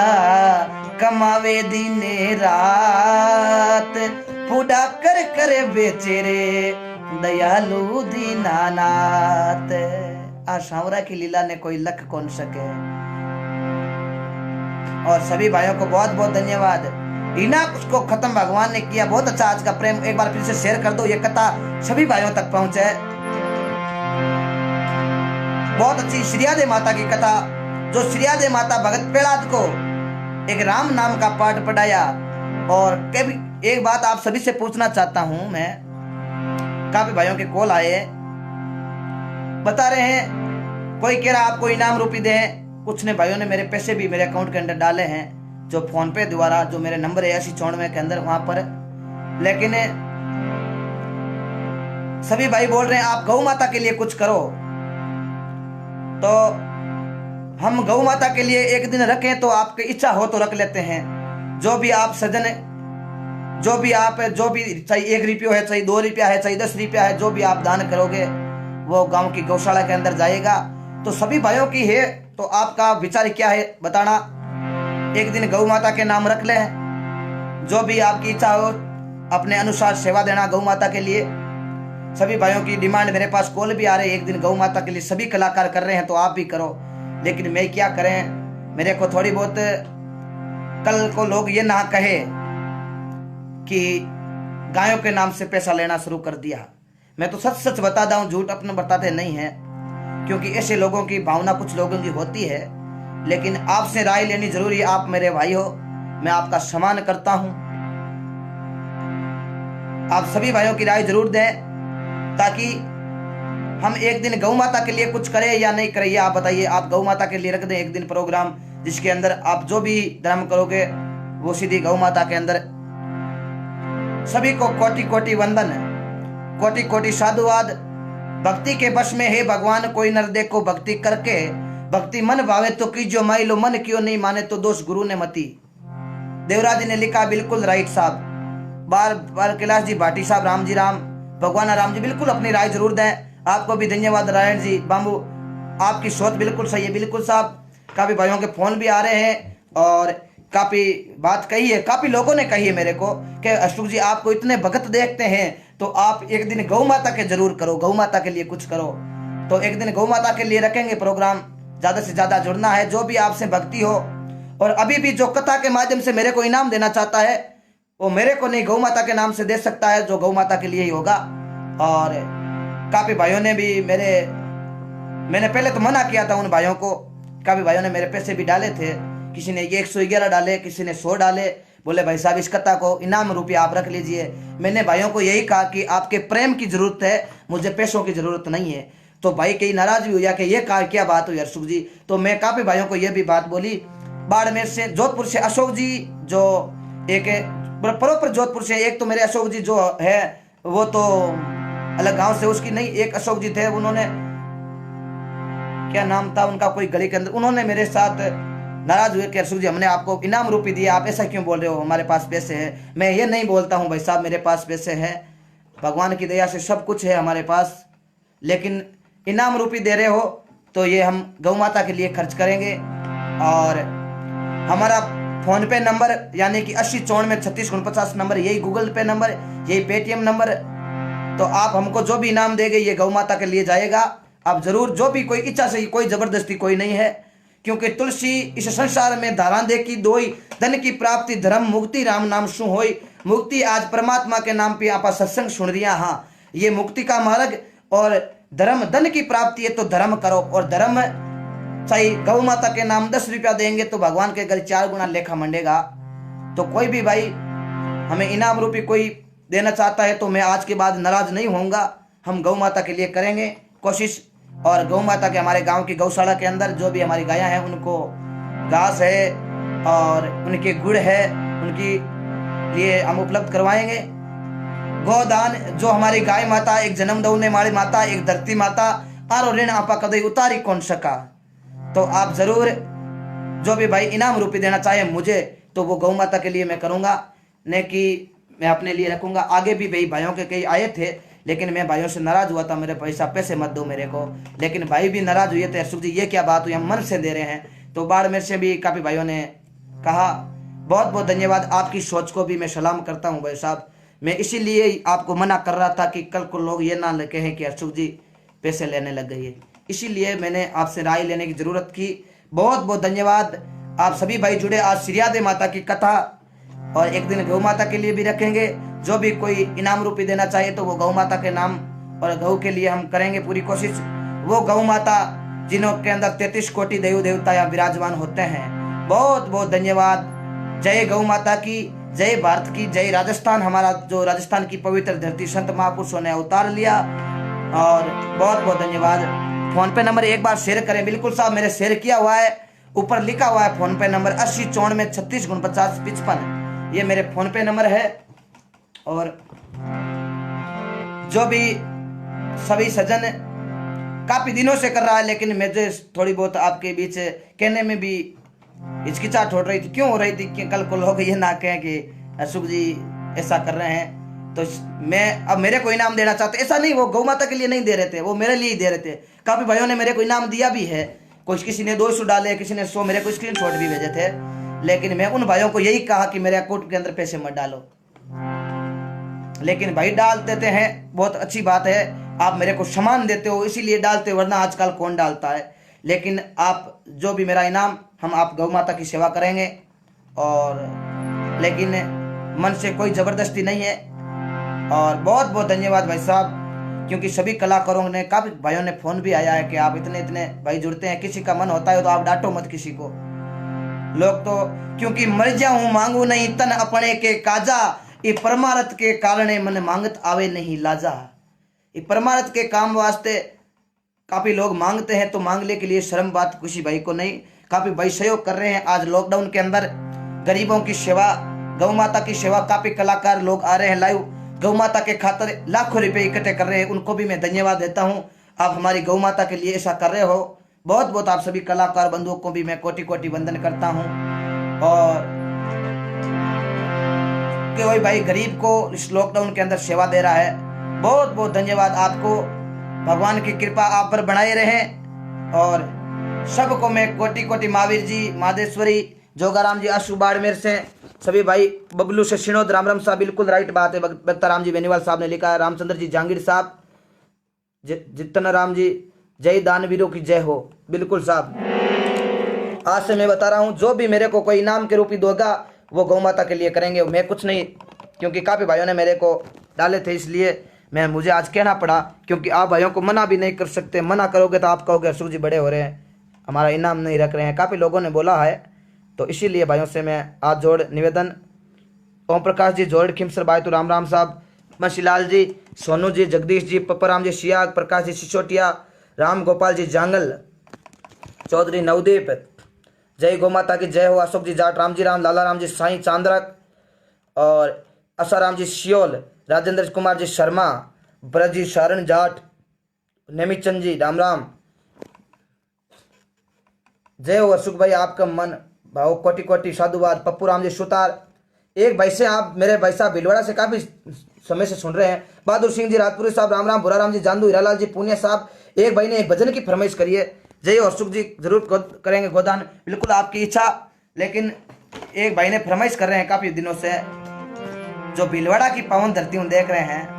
कमावे दिने रात फूडा कर करे बेचे रे दयालु दीनानाथ। आ सांवरा की लीला ने कोई लख कौन सके। और सभी भाइयों को बहुत बहुत धन्यवाद। इना उसको खत्म भगवान ने किया। बहुत अच्छा आज का प्रेम एक बार फिर से शेयर कर दो, ये कथा सभी भाइयों तक पहुंचे। बहुत अच्छी श्रीयादे माता की कथा, जो श्रीयादे माता भगत प्रहलाद को एक राम नाम का पाठ पढ़ाया। और कभी एक बात आप सभी से पूछना चाहता हूं मैं, काफी भाइयों के कॉल आए बता रहे हैं, कोई कह रहा आपको इनाम रूपी दे, कुछ ने भाइयों ने मेरे पैसे भी मेरे अकाउंट के अंदर डाले हैं, जो फोन पे द्वारा, जो मेरे नंबर है 8094 के अंदर वहां पर। लेकिन सभी भाई बोल रहे हैं आप गौ माता के लिए कुछ करो, तो हम गौ माता के लिए एक दिन रखें तो आपकी इच्छा हो तो रख लेते हैं। जो भी आप सजन, जो भी चाहे 1 रुपया है, चाहे 2 रुपया है, चाहे 10 रुपया है, जो भी आप दान करोगे वो गांव की गौशाला के अंदर जाएगा। तो सभी भाइयों की है, तो आपका विचार क्या है बताना। एक दिन गौ माता के नाम रख ले, जो भी आपकी इच्छा हो अपने अनुसार सेवा देना गौ माता के लिए। सभी भाइयों की डिमांड, मेरे पास कॉल भी आ रहे हैं, एक दिन गौ माता के लिए सभी कलाकार कर रहे हैं तो आप भी करो। लेकिन मैं क्या करें, मेरे को थोड़ी बहुत कल को लोग ये ना कहे कि गायों के नाम से पैसा लेना शुरू कर दिया। मैं तो सच सच बताता हूँ, झूठ अपने बताते नहीं है, क्योंकि ऐसे लोगों की भावना कुछ लोगों की होती है। लेकिन आपसे राय लेनी जरूरी है, आप मेरे भाई हो, मैं आपका सम्मान करता हूं। आप सभी भाइयों की राय जरूर दें, ताकि हम एक दिन गौ माता के लिए कुछ करें या नहीं करें, ये आप बताइए। आप गौ माता के लिए रख दें एक दिन प्रोग्राम, जिसके अंदर आप जो भी धर्म करोगे वो सीधी गौ माता के अंदर। सभी को कोटि कोटि वंदन, कोटि कोटि साधुवाद। भक्ति के बस में है भगवान, कोई नर देखो भक्ति करके, भक्ति मन भावे तो कीजियो माई लो, मन क्यों नहीं माने तो दोष गुरु ने मती। देवराज ने लिखा बिल्कुल राइट साहब। बार कैलाश जी भाटी साहब, राम जी राम, भगवान राम जी, बिल्कुल अपनी राय जरूर दें। आपको भी धन्यवाद नारायण जी बाबू, आपकी सोच बिल्कुल सही है। बिल्कुल साहब, काफी भाइयों के फोन भी आ रहे हैं और काफी बात कही है, काफी लोगों ने कही है मेरे को कि अशोक जी आपको इतने भगत देखते हैं तो आप एक दिन गौ माता के जरूर करो, गौ माता के लिए कुछ करो। तो एक दिन गौ माता के लिए रखेंगे प्रोग्राम, ज्यादा से ज्यादा जुड़ना है। जो भी आपसे भक्ति हो और अभी भी जो कथा के माध्यम से मेरे को इनाम देना चाहता है वो मेरे को नहीं, गौ माता के नाम से दे सकता है, जो गौ माता के लिए ही होगा। और काफी भाइयों ने भी मैंने पहले तो मना किया था उन भाइयों को, काफी भाइयों ने मेरे पैसे भी डाले थे, किसी ने 111 डाले, किसी ने 100 डाले, बोले भाई साहब इस कथा को इनाम रुपया आप रख लीजिए। मैंने भाइयों को यही कहा कि आपके प्रेम की जरूरत है, मुझे पैसों की जरूरत नहीं है। तो भाई कई नाराज भी हुआ कि ये क्या बात हुई अशोक जी। तो मैं काफी भाइयों को ये भी बात बोली। बाड़मेर से, जोधपुर से अशोक जी, जो एक प्रॉपर जोधपुर से, एक तो मेरे अशोक जी जो है वो तो अलग गांव से, उसकी नहीं, एक अशोक जी थे, उन्होंने क्या नाम था उनका, कोई गली के अंदर, उन्होंने मेरे साथ नाराज हुए कि अशोक जी हमने आपको इनाम रूपी दिया, आप ऐसा क्यों बोल रहे हो, हमारे पास पैसे हैं। मैं ये नहीं बोलता हूँ भाई साहब, मेरे पास पैसे हैं, भगवान की दया से सब कुछ है हमारे पास, लेकिन इनाम रूपी दे रहे हो तो ये हम गौ माता के लिए खर्च करेंगे। और हमारा फोन पे नंबर यानी कि 80943649 नंबर, यही गूगल पे नंबर, यही पेटीएम नंबर। तो आप हमको जो भी इनाम देंगे ये गौ माता के लिए जाएगा। आप जरूर, जो भी कोई इच्छा से, कोई जबरदस्ती कोई नहीं है, क्योंकि तुलसी इस संसार में धारा दे की दोई, धन की प्राप्ति धर्म मुक्ति राम नाम सु होई। मुक्ति आज परमात्मा के नाम पे आप सत्संग सुन रिया, हाँ ये मुक्ति का मार्ग। और धर्म, धन की प्राप्ति है तो धर्म करो, और धर्म चाहे गौ माता के नाम 10 रुपया देंगे तो भगवान के घर 4 गुना लेखा मंडेगा। तो कोई भी भाई हमें इनाम रूपी कोई देना चाहता है तो मैं आज के बाद नाराज नहीं होऊंगा। हम गौ माता के लिए करेंगे कोशिश, और गौ माता के हमारे गांव की गौशाला के अंदर जो भी हमारी गायें हैं उनको घास है और उनके गुड़ है, उनकी लिए हम उपलब्ध करवाएंगे। गोदान, जो हमारी गाय माता, एक जन्म दौने वाली माता, एक धरती माता, आरो ऋण आपा कदई उतारी कौन सका। तो आप जरूर जो भी भाई इनाम रूपी देना चाहे मुझे, तो वो गौ माता के लिए मैं करूंगा, न कि मैं अपने लिए रखूंगा। आगे भी भाई भाइयों के कई आए थे, लेकिन मैं भाइयों से नाराज हुआ था, मेरे पैसा पैसे मत दो मेरे को। लेकिन भाई भी नाराज हुए थे, अशोक जी ये क्या बात हुई, हम मन से दे रहे हैं। तो बाड़मेर से भी काफ़ी भाइयों ने कहा। बहुत बहुत धन्यवाद, आपकी सोच को भी मैं सलाम करता हूँ भाई साहब। मैं इसीलिए आपको मना कर रहा था कि कल को लोग ये ना कहें कि अशोक जी पैसे लेने लग गए, इसीलिए मैंने आपसे राय लेने की ज़रूरत की। बहुत बहुत धन्यवाद, आप सभी भाई जुड़े। आज श्रीयादे माता की कथा और एक दिन गौ माता के लिए भी रखेंगे। जो भी कोई इनाम रूपी देना चाहिए तो वो गौ माता के नाम और गौ के लिए हम करेंगे पूरी कोशिश। वो गौ माता जिन्हों के अंदर 33 कोटि देव देवता या विराजमान होते हैं। बहुत बहुत धन्यवाद। जय गौ माता की, जय भारत की, जय राजस्थान। हमारा जो राजस्थान की पवित्र धरती संत महापुरुषों ने अवतार लिया। और बहुत बहुत धन्यवाद। फोन पे नंबर एक बार शेयर करें। बिल्कुल साहब, मेरे शेयर किया हुआ है, ऊपर लिखा हुआ है फोन पे नंबर 8094364955। ये मेरे फोन पे नंबर है। और जो भी सभी सज्जन काफी दिनों से कर रहा है, लेकिन मुझे थोड़ी बहुत आपके बीच कहने में भी हिचकिचाहट हो रही थी। क्यों हो रही थी कि कल को लोग ये ना कहें कि अशोक जी ऐसा कर रहे हैं। तो मैं अब मेरे को इनाम देना चाहते, ऐसा नहीं, वो गौ माता के लिए नहीं दे रहे थे, वो मेरे लिए ही दे रहे थे। काफी भाइयों ने मेरे को इनाम दिया भी है, कुछ किसी ने 200 डाले, किसी ने 100, मेरे को स्क्रीनशॉट भी भेजे थे। लेकिन मैं उन भाइयों को यही कहा कि मेरे अकाउंट के अंदर पैसे मत डालो, लेकिन भाई डाल देते हैं, बहुत अच्छी बात है। आप मेरे को सम्मान देते हो इसीलिए डालते हो, वरना आजकल कौन डालता है। लेकिन आप जो भी मेरा इनाम, हम आप गौ माता की सेवा करेंगे। और लेकिन मन से कोई ज़बरदस्ती नहीं है। और बहुत बहुत धन्यवाद भाई साहब, क्योंकि सभी कलाकारों ने, काफ़ी भाइयों ने फ़ोन भी आया है कि आप इतने इतने भाई जुड़ते हैं। किसी का मन होता है तो आप डांटो मत किसी को। लोग तो क्योंकि मर जाऊं मांगू नहीं तन अपने के काजा, ये परमार्थ के कारणे मन मांगत आवे नहीं लाजा। ये परमार्थ के काम वास्ते काफ़ी लोग मांगते हैं, तो मांगने के लिए शर्म बात किसी भाई को नहीं। काफ़ी भाई सहयोग कर रहे हैं। आज लॉकडाउन के अंदर गरीबों की सेवा, गौ माता की सेवा, काफ़ी कलाकार लोग आ रहे हैं लाइव, गौ माता के खातिर लाखों रुपए इकट्ठे कर रहे हैं। उनको भी मैं धन्यवाद देता हूं। आप हमारी गौ माता के लिए ऐसा कर रहे हो, बहुत बहुत आप सभी कलाकार बंधुओं को भी मैं कोटि कोटि वंदन करता हूं। और कोई भाई गरीब को इस लॉकडाउन के अंदर सेवा दे रहा है, बहुत बहुत धन्यवाद आपको। भगवान की कृपा आप पर बनाए रहे। और सबको मैं कोटि कोटि, महावीर जी, माधेश्वरी, जोगाराम जी, आशु बाड़मेर से सभी भाई, बबलू से शिनोद, राम राम साहब, बिल्कुल राइट बात है। बख्ताराम जी बेनीवाल साहब ने लिखा है, रामचंद्र जी जहांगीर साहब, जितना राम जी, जय दानवीरों की जय हो। बिल्कुल साहब, आज से मैं बता रहा हूँ, जो भी मेरे को कोई इनाम के रूप में दोगा वो गौ माता के लिए करेंगे। मैं कुछ नहीं, क्योंकि काफ़ी भाइयों ने मेरे को डाले थे, इसलिए मुझे आज कहना पड़ा। क्योंकि आप भाइयों को मना भी नहीं कर सकते, मना करोगे तो आप कहोगे अशोक जी बड़े हो रहे हैं, हमारा इनाम नहीं रख रहे हैं। काफ़ी लोगों ने बोला है, तो इसीलिए भाइयों से मैं आज जोड़ निवेदन, ओम प्रकाश जी, जोड़ खिमसर भाई, तो राम राम साहब, मशीलाल जी, सोनू जी, जगदीश जी, पप्पाराम जी सियाग, प्रकाश जी सिसोटिया, राम गोपाल जी जांगल, चौधरी नवदीप, जय गौ माता की जय हो, अशोक जी जाट, राम जी राम, लाला राम जी साईं चांद्रक, और आसाराम जी सियोल, राजेंद्र कुमार जी शर्मा, ब्रज जी शरण जाट, नेमीचंद जी राम राम, जय हो अशोक भाई, आपका मन भाव कोटि कोटि साधुवाद। पप्पू राम जी सुतार, एक भाई से आप मेरे भाई साहब भिलवाड़ा से काफी समय से सुन रहे हैं, बहादुर सिंह जी राजपुरी साहब, राम राम, भुरा राम जी जांदू, हीरालाल जी पुनिया साहब। एक भाई ने एक भजन की फरमाइश करी है, जय हो अशोक जी, जरूर करेंगे गोदान, बिल्कुल आपकी इच्छा। लेकिन एक भाई ने फरमाइश कर रहे हैं काफी दिनों से, जो भिलवाड़ा की पावन धरती हूं देख रहे हैं,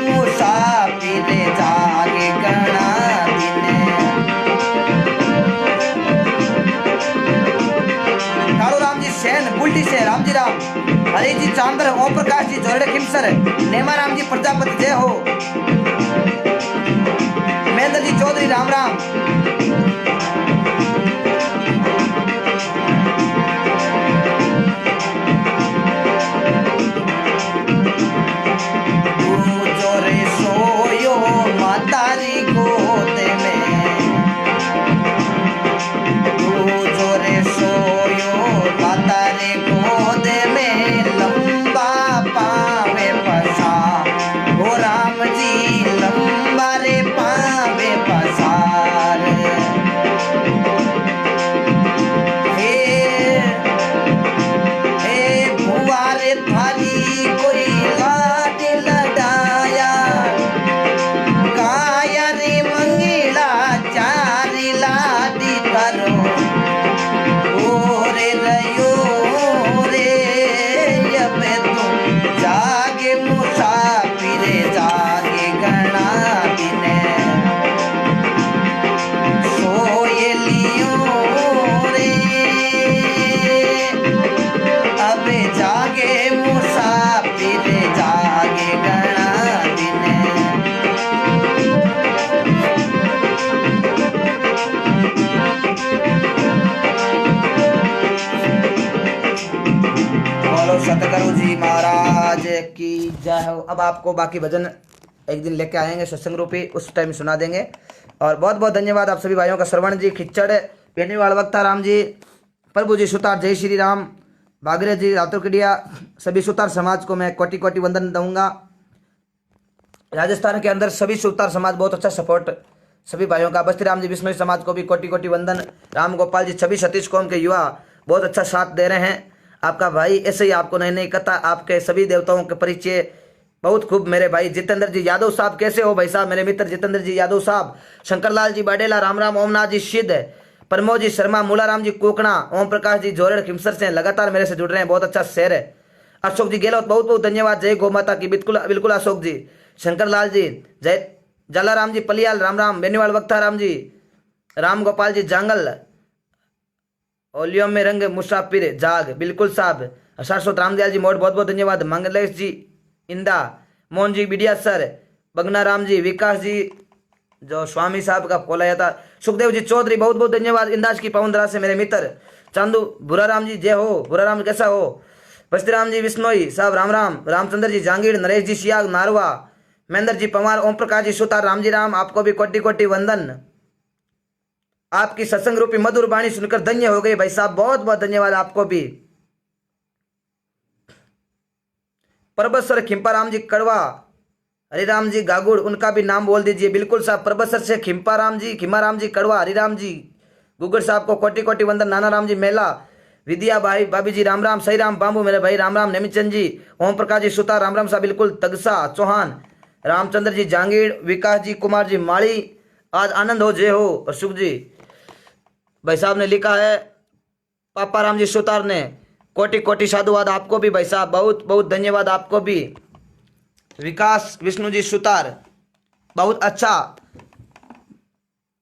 मुसाफिर जागे गणा दिने। कालू राम जी सेन बुल्टी से राम जी राम, हरि जी चांदर, ओम प्रकाश जी जोरड़े खिमसर, नेमा राम जी प्रजापति जय हो, महेंद्र जी चौधरी राम राम। सतगुरु जी महाराज की जय हो। अब आपको बाकी भजन एक दिन लेके आएंगे सत्संग रूपी, उस टाइम सुना देंगे। और बहुत बहुत धन्यवाद आप सभी भाइयों का। श्रवण जी, खिच्चड़, बेनीवाल वक्ता राम जी, प्रभु जी सुतार, जय श्री राम, भागरे जी, रातुरकड़िया, सभी सुतार समाज को मैं कोटि कोटि वंदन दूंगा। राजस्थान के अंदर सभी सुतार समाज बहुत अच्छा सपोर्ट सभी भाइयों का। बस्ती राम जी बिश्नोई समाज को भी कोटि कोटि वंदन। राम गोपाल जी, सभी सतीश कौम के युवा बहुत अच्छा साथ दे रहे हैं। आपका भाई ऐसे ही आपको नई नई कथा, आपके सभी देवताओं के परिचय बहुत खूब। मेरे भाई जितेंद्र जी यादव साहब, कैसे हो भाई साहब? मेरे मित्र जितेंद्र जी यादव साहब, शंकरलाल जी बाडेला, राम राम, ओमनाथ जी सिद्ध, प्रमोद जी शर्मा, मूलाराम जी कोकणा, ओम प्रकाश जी जोरेड़ खिमसर से लगातार मेरे से जुड़ रहे हैं, बहुत अच्छा शेर है। अशोक जी गहलोत, बहुत बहुत धन्यवाद। जय गौ माता की, बिल्कुल बिल्कुल अशोक जी। शंकरलाल जी, जय जलाराम जी पलियाल, राम राम, बेनीवाल वक्ता राम जी, राम गोपाल जी जांगल, ओलियम में रंग मुसाफिर जाग, बिल्कुल साहब। शाश्वत रामदयाल जी मोड़, बहुत बहुत धन्यवाद। मंगलेश जी इंदा, मोहन जी बिडिया सर, बगना राम जी, विकास जी जो स्वामी साहब का खोलाया था, सुखदेव जी चौधरी, बहुत बहुत धन्यवाद। इंदाज की पवनदरा से मेरे मित्र चांदू, भूरा राम जी जय हो, भूरा राम कैसा हो? बस्ती राम जी बिश्नोई साहब राम राम, रामचंद्र जी जांगीर, नरेश जी सियाग नारवा, महेंद्र जी पवार, ओम प्रकाश जी सुतार, राम जी राम, आपको भी कोटि कोटि वंदन। आपकी सत्संग रूपी मधुर वाणी सुनकर धन्य हो गई भाई साहब, बहुत बहुत धन्यवाद आपको भी। परबसर खिम्पाराम जी कड़वा, हरिराम जी गागुड़, उनका भी नाम बोल दीजिए। बिल्कुल साहब, परबसर से खिम्पाराम जी, खिमाराम जी कड़वा, हरिराम जी गुगड़ साहब को कोटि कोटि वंदन। नाना राम जी मेला, विद्या भाई, भाभी जी राम राम, सही राम बाबू मेरे भाई राम राम, नेमीचंद जी, ओम प्रकाश जी सुतार, राम राम साहब, बिल्कुल तगसा चौहान, रामचंद्र जी जांगीर, विकास जी कुमार जी माली, आज आनंद हो जय हो। और सुख जी भाई साहब ने लिखा है, पापा राम जी सुतार ने, कोटि कोटि साधुवाद आपको भी भाई साहब, बहुत बहुत धन्यवाद आपको भी। विकास विष्णु जी सुतार, बहुत अच्छा।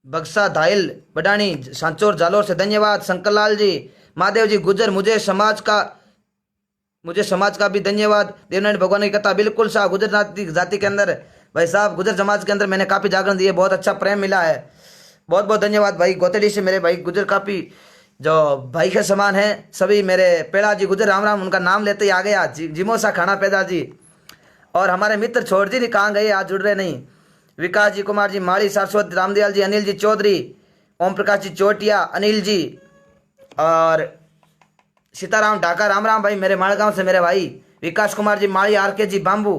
बक्सा धाइल बडानी सांचोर जालोर से धन्यवाद। शंकरलाल जी, महादेव जी गुजर, मुझे समाज का भी धन्यवाद। देवनारायण भगवान की कथा, बिल्कुल साहब, गुजर जाति के अंदर भाई साहब, गुजर समाज के अंदर मैंने काफी जागरण दिए, बहुत अच्छा प्रेम मिला है, बहुत बहुत धन्यवाद भाई। गोतेड़ी से मेरे भाई गुजर काफी जो भाई के समान है सभी, मेरे पेड़ा जी गुजर राम राम, उनका नाम लेते ही आ गया, जिमोसा खाना पैदा जी। और हमारे मित्र छोड़ जी कहाँ गए, आज जुड़ रहे नहीं। विकास जी कुमार जी माली, शाश्वत रामदयाल जी, अनिल जी चौधरी, ओम प्रकाश जी चोटिया, अनिल जी और सीताराम ढाका, राम राम भाई मेरे माड़गांव से मेरे भाई। विकास कुमार जी माली, आर के जी बाम्बू,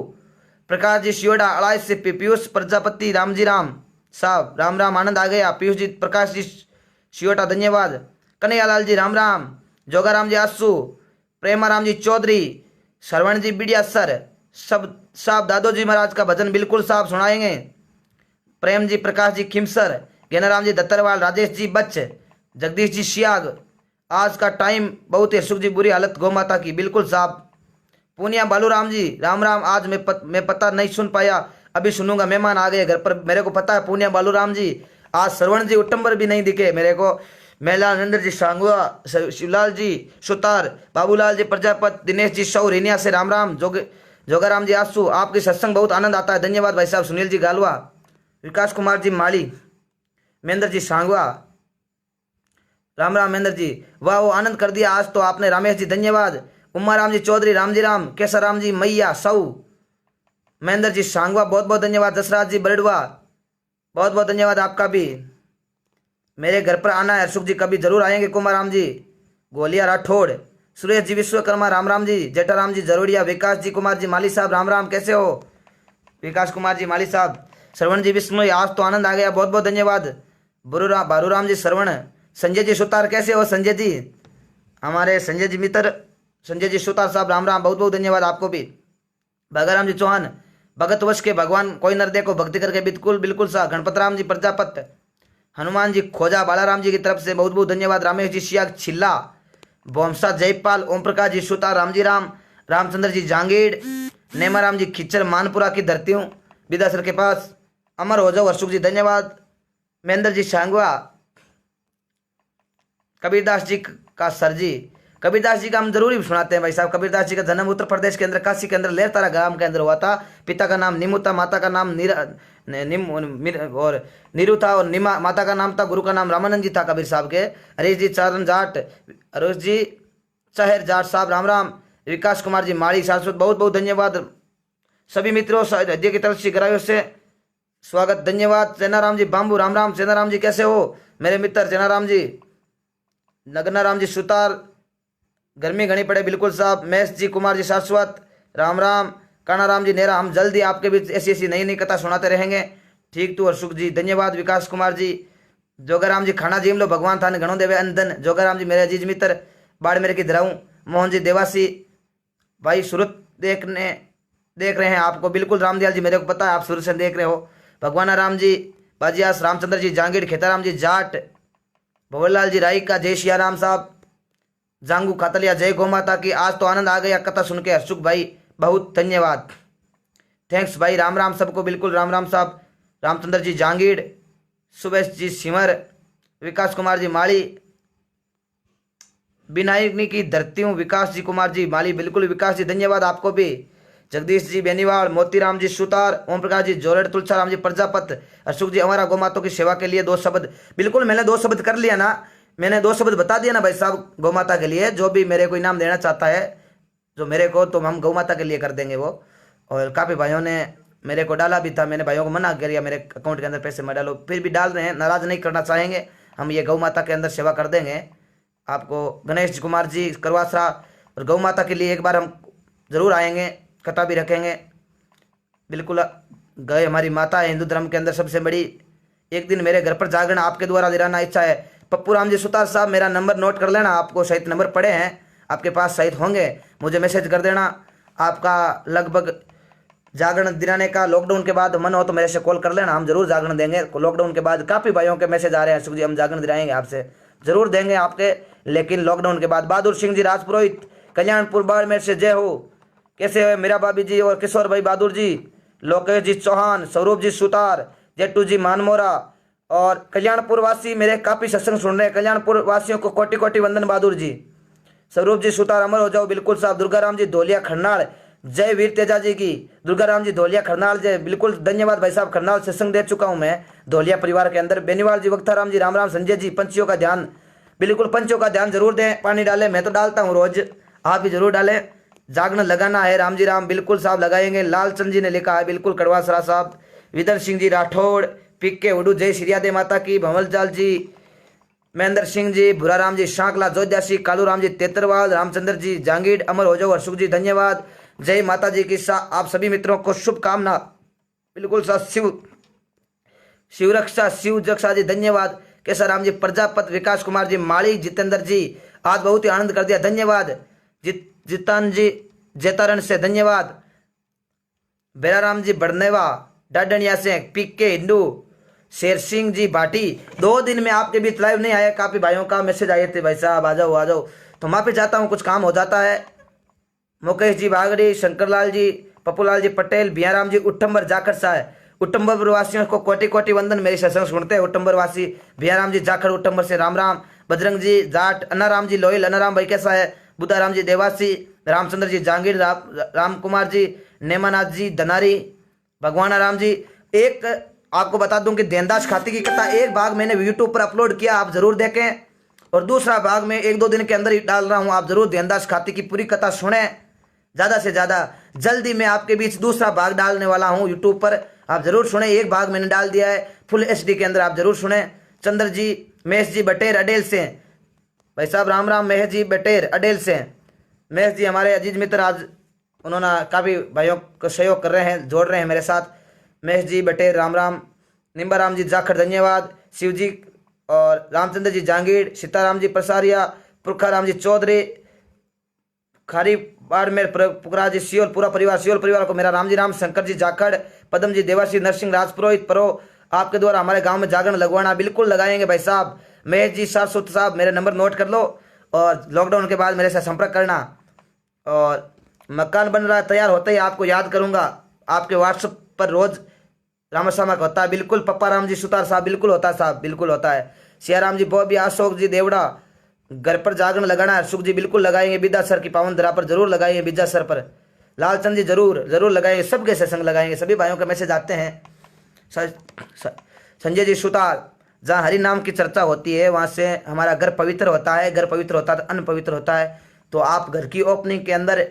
प्रकाश जी शियोडा अड़ाई से, पीयूष प्रजापति, राम जी राम साहब, राम राम, आनंद आ गया। पीयूष जी, प्रकाश जी शियोटा धन्यवाद। कन्हैयालाल जी राम राम, जोगाराम जी आसू, प्रेमाराम जी चौधरी, श्रवण जी बिडिया सर, सब साहब दादो जी महाराज का भजन बिल्कुल साहब सुनाएंगे। प्रेम जी प्रकाश जी खिमसर, ज्ञानाराम जी दत्तरवाल, राजेश जी बच्च, जगदीश जी सियाग, आज का टाइम बहुत ही सुख जी, बुरी हालत गौ माता की, बिल्कुल साहब। पूनिया बालूराम जी राम राम, आज मैं पता नहीं सुन पाया, अभी सुनूंगा। मेहमान आ गए घर पर, मेरे को पता है। पूनिया बालूराम जी, आज श्रवण जी उट्टम्बर भी नहीं दिखे मेरे को। मेला नंदर जी सांगवा, शिवलाल जी सुतार, बाबूलाल जी प्रजापत, दिनेश जी सौ, रेनिया से राम राम, जोगाराम जी आसू, आपकी सत्संग बहुत आनंद आता है, धन्यवाद भाई साहब। सुनील जी गालवा, विकास कुमार जी माली, महेंद्र जी सांगवा, राम राम महेंद्र जी, वाह वो आनंद कर दिया आज तो आपने रामेश जी, धन्यवाद। उमा राम जी चौधरी, राम जी राम, केसर राम जी मैया सऊ, महेंद्र जी सांगवा बहुत बहुत धन्यवाद। दशराज जी बरड़वा बहुत बहुत धन्यवाद आपका भी। मेरे घर पर आना है सुख जी, कभी जरूर आएंगे। कुमार राम जी गोलिया राठौड़, सुरेश जी विश्वकर्मा, राम राम जी, जेठाराम जी जरोड़िया, विकास जी कुमार जी माली साहब, राम राम, कैसे हो विकास कुमार जी माली साहब। श्रवण जी विष्णु, आज तो आनंद आ गया, बहुत बहुत धन्यवाद। बारूराम जी श्रवण, संजय जी सुतार, कैसे हो संजय जी, हमारे संजय जी मित्र संजय जी सुतार साहब, राम राम, बहुत बहुत धन्यवाद आपको भी। भगाराम जी चौहान, भगत वश के भगवान कोई नर देखो भक्ति करके, बिल्कुल बिल्कुल सा। गणपत राम जी प्रजापत, हनुमान जी खोजा, बालाराम जी की तरफ से बहुत बहुत धन्यवाद। रामेश जी सियाग छिल्ला, बोमसा जयपाल, ओम प्रकाश जी सुतार, राम जी राम, रामचंद्र जी जांगीड़, नेमाराम जी खिच्चर, मानपुरा की धरती हूँ विदासर के पास, अमर हो जाओ हर्षुख जी, धन्यवाद। महेंद्र जी सांगवा, कबीरदास जी का सर जी, कबीरदास जी का हम जरूर ही सुनाते हैं भाई साहब। कबीरदास जी का जन्म उत्तर प्रदेश के अंदर काशी के अंदर लेरतारा ग्राम के अंदर हुआ था। पिता का नाम निमु था, माता का नाम नीरू था, और निमा माता का नाम था, गुरु का नाम रामानंद जी था कबीर साहब के। हरीश जी चरण जाट, हरीश जी शहर जाट साहब, राम राम। विकास कुमार जी माड़ी शाश्वत, बहुत बहुत धन्यवाद। सभी मित्रों हृदय की तरफ से गरायों से स्वागत, धन्यवाद। सेनाराम जी बाम्बू, राम राम। सेनाराम जी कैसे हो मेरे मित्र सेनाराम जी। नगना राम जी सुतार, गर्मी घनी पड़े बिल्कुल साहब। महेश जी कुमार जी शाश्वत, राम राम। काना राम जी नेरा, हम जल्दी आपके बीच ऐसी ऐसी नई नई कथा सुनाते रहेंगे, ठीक तू हर्षुख जी, धन्यवाद। विकास कुमार जी, जोगाराम जी खाना जीम लो, भगवान थाने घणो देवे अंदन। जोगाराम जी मेरे अजीज मित्र, बाड़मेर की धराऊँ। मोहन जी देवासी भाई, सूरत देख रहे हैं आपको, बिल्कुल रामदयाल जी मेरे को पता है आप सूरत से देख रहे हो। भगवान राम जी बाजियास, रामचंद्र जी जांगीड़, खेताराम जी जाट, भवरलाल जी राई का, जय सिया राम साहब, जांगू खातलिया, जय गौ माता की। आज तो आनंद आ गया कथा सुन के हर्षुख भाई, बहुत धन्यवाद, थैंक्स भाई, राम राम सबको, बिल्कुल राम राम साहब। रामचंद्र जी जांगीड़, सुबेश जी सिमर, विकास कुमार जी माली, बिनायकनी की धरती हूँ, विकास जी कुमार जी माली, बिल्कुल विकास जी धन्यवाद आपको भी। जगदीश जी बेनीवाल, मोतीराम जी सुतार, ओम प्रकाश जी जोरड़, तुलसाराम जी प्रजापत, अशोक जी हमारा गौ माता की सेवा के लिए 2 शब्द। बिल्कुल मैंने 2 शब्द कर लिया ना, मैंने 2 शब्द बता दिया ना भाई साहब गौ माता के लिए। जो भी मेरे को इनाम देना चाहता है जो मेरे को, तो हम गौ माता के लिए कर देंगे वो। और काफ़ी भाइयों ने मेरे को डाला भी था, मैंने भाइयों को मना किया मेरे अकाउंट के अंदर पैसे मत डालो, फिर भी डाल रहे हैं, नाराज़ नहीं करना चाहेंगे। हम ये गौ माता के अंदर सेवा कर देंगे आपको। गणेश कुमार जी करवासरा, और गौ माता के लिए एक बार हम जरूर आएंगे, कथा भी रखेंगे। बिल्कुल गए हमारी माता है हिंदू धर्म के अंदर सबसे बड़ी। एक दिन मेरे घर पर जागरण आपके द्वारा दिलाना इच्छा है। पप्पू राम जी सुतार साहब, मेरा नंबर नोट कर लेना, आपको सहित नंबर पड़े हैं आपके पास, सहित होंगे, मुझे मैसेज कर देना। आपका लगभग जागरण दिलाने का लॉकडाउन के बाद मन हो तो मेरे से कॉल कर लेना, हम जरूर जागरण देंगे। लॉकडाउन के बाद काफ़ी भाइयों के मैसेज आ रहे हैं, सुख जी हम जागरण दिलाएंगे आपसे, जरूर देंगे आपके, लेकिन लॉकडाउन के बाद। बहादुर सिंह जी राजपुरोहित, कल्याणपुर बाड़मेर से, जय हो, कैसे है मेरा भाभी जी और किशोर भाई बहादुर जी, लोकेश जी चौहान, स्वरूप जी सुतार, जेटू जी मानमोरा, और कल्याणपुर वासी मेरे काफ़ी सत्संग सुन रहे हैं। कल्याणपुर वासियों को कोटि कोटि वंदन बहादुर जी। स्वरूप जी सुतार, अमर हो जाओ, बिल्कुल साहब। दुर्गाराम जी धोलिया खरनाल, जय वीर तेजा जी की। दुर्गाराम जी धोलिया खरनाल, जय, बिल्कुल धन्यवाद भाई साहब। खरनाल सत्संग दे चुका हूँ मैं धोलिया परिवार के अंदर। बेनीवाल जी वक्ताराम जी, राम राम। संजय जी, पंछियों का ध्यान, बिल्कुल पंछियों का ध्यान जरूर दें, पानी डालें, मैं तो डालता हूँ रोज, आप भी जरूर डालें। जागरण लगाना है राम जी राम, बिल्कुल साहब लगाएंगे। लालचंद जी ने लिखा है, बिल्कुल कड़वासरा साहब। विदर सिंह जी राठौड़, पिक्के उडू, जय श्रीयादे माता की। भंवलजाल जी, महेंद्र सिंह जी, भूराराम जी शांकला, जोध्यासी, कालूराम जी तेतरवाल, रामचंद्र जी जांगीड़, अमर हो जाओ हर्षुख जी, धन्यवाद। जय माता जी की। आप सभी मित्रों को शुभकामना, बिल्कुल साहब। शिवरक्षा, शिव जक्षा जी, धन्यवाद। केसराम जी प्रजापत, विकास कुमार जी माली, जितेंद्र जी आज बहुत ही आनंद कर दिया, धन्यवाद। जितान जी जेतारण से, धन्यवाद। बेराराम जी बड़नेवा, डाडनिया से, पीके हिंदू, शेर सिंह जी भाटी। 2 दिन में आपके बीच लाइव नहीं आया, काफ़ी भाइयों का मैसेज आए थे, भाई साहब आ जाओ आ जाओ, तो माफी चाहता हूँ, कुछ काम हो जाता है। मुकेश जी बागड़ी, शंकरलाल जी, पप्पूलाल जी पटेल, बियाराम जी उट्टम्बर जाखड़ साहब, उट्टम्बर वासियों को कोटि कोटि वंदन, मेरी सत्संग सुनते हैं उट्टम्बर वासी, बियाराम जी जाखड़ उट्टम्बर से राम राम, बजरंग जी जाट, अन्नाराम जी लोहिल, अन्नाराम भाई कैसा है, बुद्धाराम जी देवासी, रामचंद्र जी जांगीर, राम कुमार जी, नेमानाथ जी धनारी, भगवान राम जी। एक आपको बता दूं कि देनदास खाती की कथा एक भाग मैंने यूट्यूब पर अपलोड किया, आप जरूर देखें, और दूसरा भाग में 1-2 दिन के अंदर ही डाल रहा हूं, आप जरूर देनदास खाती की पूरी कथा सुने ज्यादा से ज्यादा। जल्दी मैं आपके बीच दूसरा भाग डालने वाला हूं यूट्यूब पर, आप जरूर सुने। एक भाग मैंने डाल दिया है फुल HD के अंदर, आप जरूर सुने। चंद्र जी महेश जी बटेर अडेल से, भाई साहब राम राम। महेश जी बटेर अडेल से, महेश जी हमारे अजीज मित्र, आज उन्होंने काफ़ी भाइयों को सहयोग कर रहे हैं, जोड़ रहे हैं मेरे साथ। महेश जी बटेर राम राम, निम्बाराम जी जाखड़ धन्यवाद, शिव जी और रामचंद्र जी जांगीर, सीताराम जी प्रसारिया, पुरखाराम जी चौधरी, खारी बाड़मेर, पुकरा जी सियोल, पूरा परिवार सियोल परिवार को मेरा राम जी राम, शंकर जी जाखड़, पदम जी देवासी, नरसिंह राजपुरोहित परो, आपके द्वारा हमारे गांव में जागरण लगवाना, बिल्कुल लगाएंगे भाई साहब। महेश जी शाश्वत साहब, मेरे नंबर नोट कर लो और लॉकडाउन के बाद मेरे से संपर्क करना। और मकान बन रहा है, तैयार होते ही आपको याद करूंगा, आपके व्हाट्सएप पर रोज रामसामक होता है, बिल्कुल। पप्पा राम जी सुतार साहब, बिल्कुल होता है साहब, बिल्कुल होता है। सियाराम जी बॉबी, अशोक जी देवड़ा, घर पर जागरण लगाना है, सुख जी बिल्कुल लगाएंगे, बिद्या सर की पावन धरा पर जरूर लगाएंगे, बिद्या सर पर, लालचंद जी जरूर जरूर लगाएंगे, सबके सत्संग लगाएंगे, सभी भाइयों का मैसेज आते हैं। संजय जी सुतार, जहाँ हरि नाम की चर्चा होती है वहाँ से हमारा घर पवित्र होता है, घर पवित्र होता है तो अन्न पवित्र होता है। तो आप घर की ओपनिंग के अंदर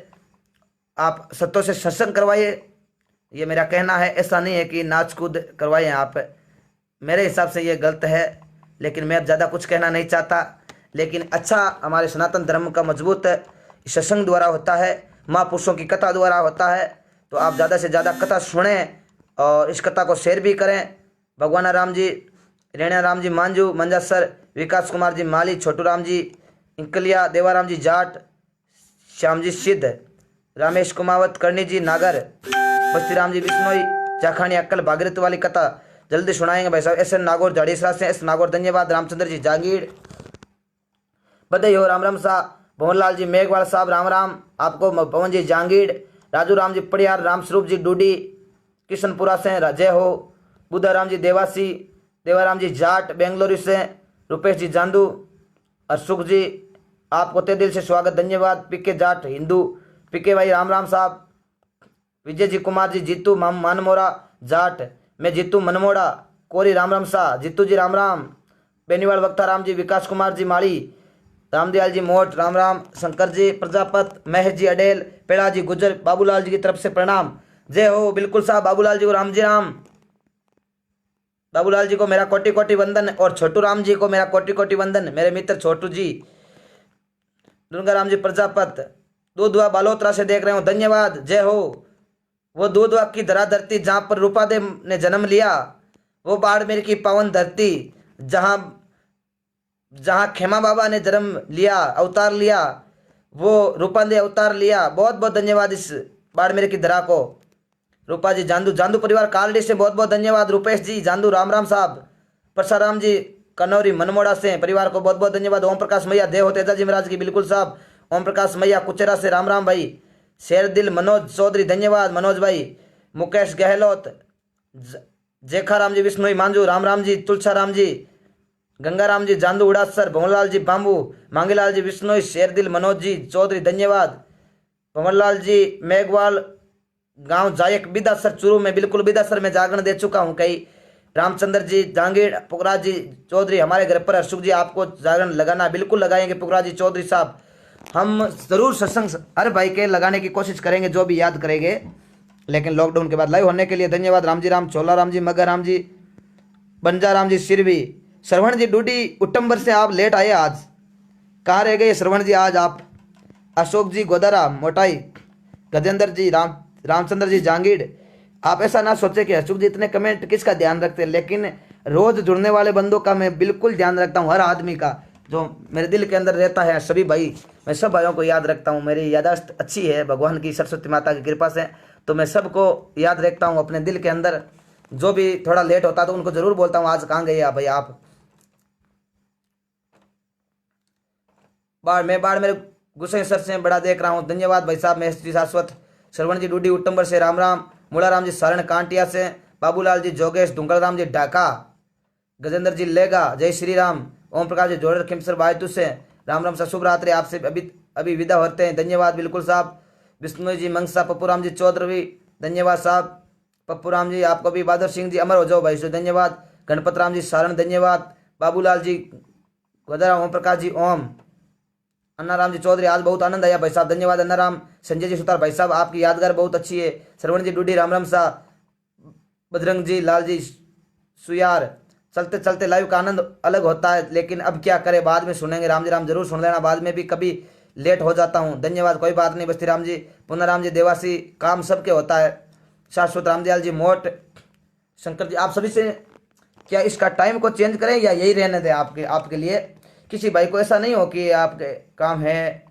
आप सत्यों से सत्संग करवाइए, ये मेरा कहना है। ऐसा नहीं है कि नाच कूद करवाइए आप, मेरे हिसाब से ये गलत है, लेकिन मैं अब ज़्यादा कुछ कहना नहीं चाहता। लेकिन अच्छा हमारे सनातन धर्म का मजबूत सत्संग द्वारा होता है, महापुरुषों की कथा द्वारा होता है। तो आप ज़्यादा से ज़्यादा कथा सुने और इस कथा को शेयर भी करें। भगवान राम जी, रेणा राम जी मांझू मंजासर, विकास कुमार जी माली, छोटू राम जी इंकलिया, देवाराम जी जाट, श्याम जी सिद्ध, रामेश कुमावत, करणी जी नागर, बस्ती राम जी बिश्नोई, जाखानी अक्कल, भागीरथ वाली कथा जल्दी सुनाएंगे भाई साहब। एस नागौर झाड़ीसरा से, एस नागौर धन्यवाद, रामचंद्र जी जागीर, बधाई हो, राम राम साहब, भवनलाल जी मेघवाल साहब राम राम आपको, पवन जी जांगीर, राजू राम जी पड़ियार, राम स्वरूप जी डूडी किशनपुरा से जय हो, बुद्धाराम जी देवासी, देवाराम जी जाट बेंगलुरु से, रुपेश जी जांदू, अशोक जी आपको तहे दिल से स्वागत धन्यवाद, पीके जाट हिंदू, पीके भाई राम राम साहब, विजय जी कुमार जी, जीतू मानमोरा जाट, मैं जीतू मनमोड़ा, कोरी राम राम शाह, जीतू जी राम राम, बेनीवाल वक्ता राम जी, विकास कुमार जी माड़ी, रामदयाल जी मोट राम राम, शंकर जी प्रजापत, महेश जी अडेल, पेड़ा जी गुजर, बाबूलाल जी की तरफ से प्रणाम, जय हो। बिल्कुल साहब, बाबूलाल जी को राम जी राम, बाबूलाल जी को मेरा कोटि कोटि वंदन, और छोटू राम जी को मेरा कोटि कोटि वंदन, मेरे मित्र छोटू जी, दुर्गा राम जी प्रजापत, दूधवा बालोत्रा से देख रहे हो, धन्यवाद, जय हो। वो दूधवा की धरा धरती जहाँ पर रूपादेव ने जन्म लिया, वो बाड़मेर की पावन धरती जहाँ जहाँ खेमा बाबा ने जन्म लिया, अवतार लिया, वो रूपादेव अवतार लिया। बहुत बहुत धन्यवाद इस बाड़मेर की धरा को। रूपा जी जांदू, जांदू परिवार कालडी से बहुत बहुत धन्यवाद, रुपेश जी जांदू राम राम साहब, परसाराम जी कनौरी मनमोड़ा से परिवार को बहुत बहुत धन्यवाद। ओम प्रकाश मैया देव तेजा जी महाराज की, बिल्कुल साहब, ओम प्रकाश मैया कुचेरा से राम राम भाई, शेर दिल मनोज चौधरी धन्यवाद मनोज भाई, मुकेश गहलोत, जेखा राम जी विष्णुई मांझू, राम राम जी तुलसा राम जी, गंगाराम जी जांदू उड़ासर, भंवरलाल जी बाम्बू, मांगीलाल जी विष्णुई, शेरदिल मनोज जी चौधरी धन्यवाद, भंवरलाल जी मेघवाल गांव जायक बिदासर चूरू में, बिल्कुल बिदासर में जागरण दे चुका हूं कई, रामचंद्र जी जांगीर, पुखराज जी चौधरी हमारे घर पर, हर्षुख जी आपको जागरण लगाना, बिल्कुल लगाएंगे पुखराज जी चौधरी साहब। हम जरूर सत्संग हर भाई के लगाने की कोशिश करेंगे जो भी याद करेंगे, लेकिन लॉकडाउन के बाद लाइव होने के लिए धन्यवाद। राम जी राम, चोला राम जी, मगर राम जी, बंजा राम जी सिरवी, श्रवण जी डूडी उट्टम्बर से आप लेट आए आज, कहाँ रह गए श्रवण जी आज आप। अशोक जी गोदारा मोटाई, गजेंद्र जी रामचंद्र जी जांगीड़, आप ऐसा ना सोचे कि अशोक जी इतने कमेंट किसका ध्यान रखते हैं, लेकिन रोज जुड़ने वाले बंदों का मैं बिल्कुल ध्यान रखता हूँ, हर आदमी का जो मेरे दिल के अंदर रहता है, सभी भाई, मैं सब भाइयों को याद रखता हूँ। मेरी यादाश्त अच्छी है भगवान की सरस्वती माता की कृपा से, तो मैं सबको याद रखता हूँ अपने दिल के अंदर। जो भी थोड़ा लेट होता तो उनको जरूर बोलता हूँ आज कहाँ गए आप भाई आप। बाढ़ मेरे गुस्से सर से बड़ा देख रहा हूँ, धन्यवाद भाई साहब। मैं शाश्वत श्रवण जी डूडी उटंबर से राम राम, मूलाराम जी सारण कांटिया से, बाबूलाल जी जोगेश, दुंगलराम जी ढाका, गजेंद्र जी लेगा, जय श्री राम, ओम प्रकाश जी जोड़र खिमसर बायतू से राम राम सा शुभ रात्रि। आपसे अभी अभी विदा होते हैं, धन्यवाद बिल्कुल साहब। विष्णु जी मंगसा, पप्पूराम जी चौधरी, धन्यवाद साहब। पप्पूराम जी आपको भी, बहादुर सिंह जी अमर हो जाओ भाई सो, धन्यवाद। गणपत राम जी सारण, धन्यवाद। बाबूलाल जी गोदरा, ओम प्रकाश जी ओम, अन्ना राम जी चौधरी, आज बहुत आनंद आया भाई साहब, धन्यवाद अन्ना राम। संजय जी सुतार, भाई साहब आपकी यादगार बहुत अच्छी है। श्रवण जी डूडी, राम राम सा। बजरंग जी, लाल जी सुयार, चलते चलते लाइव का आनंद अलग होता है, लेकिन अब क्या करें, बाद में सुनेंगे। राम जी राम जरूर सुन लेना, बाद में भी कभी लेट हो जाता हूँ, धन्यवाद, कोई बात नहीं। बस्ती राम जी, पुनराम जी देवासी, काम सबके होता है। शाश्वत रामदयाल जी मोट, शंकर जी, आप सभी से क्या इसका टाइम को चेंज करें या यही रहने दें आपके लिए? किसी भाई को ऐसा नहीं हो कि आपके काम है,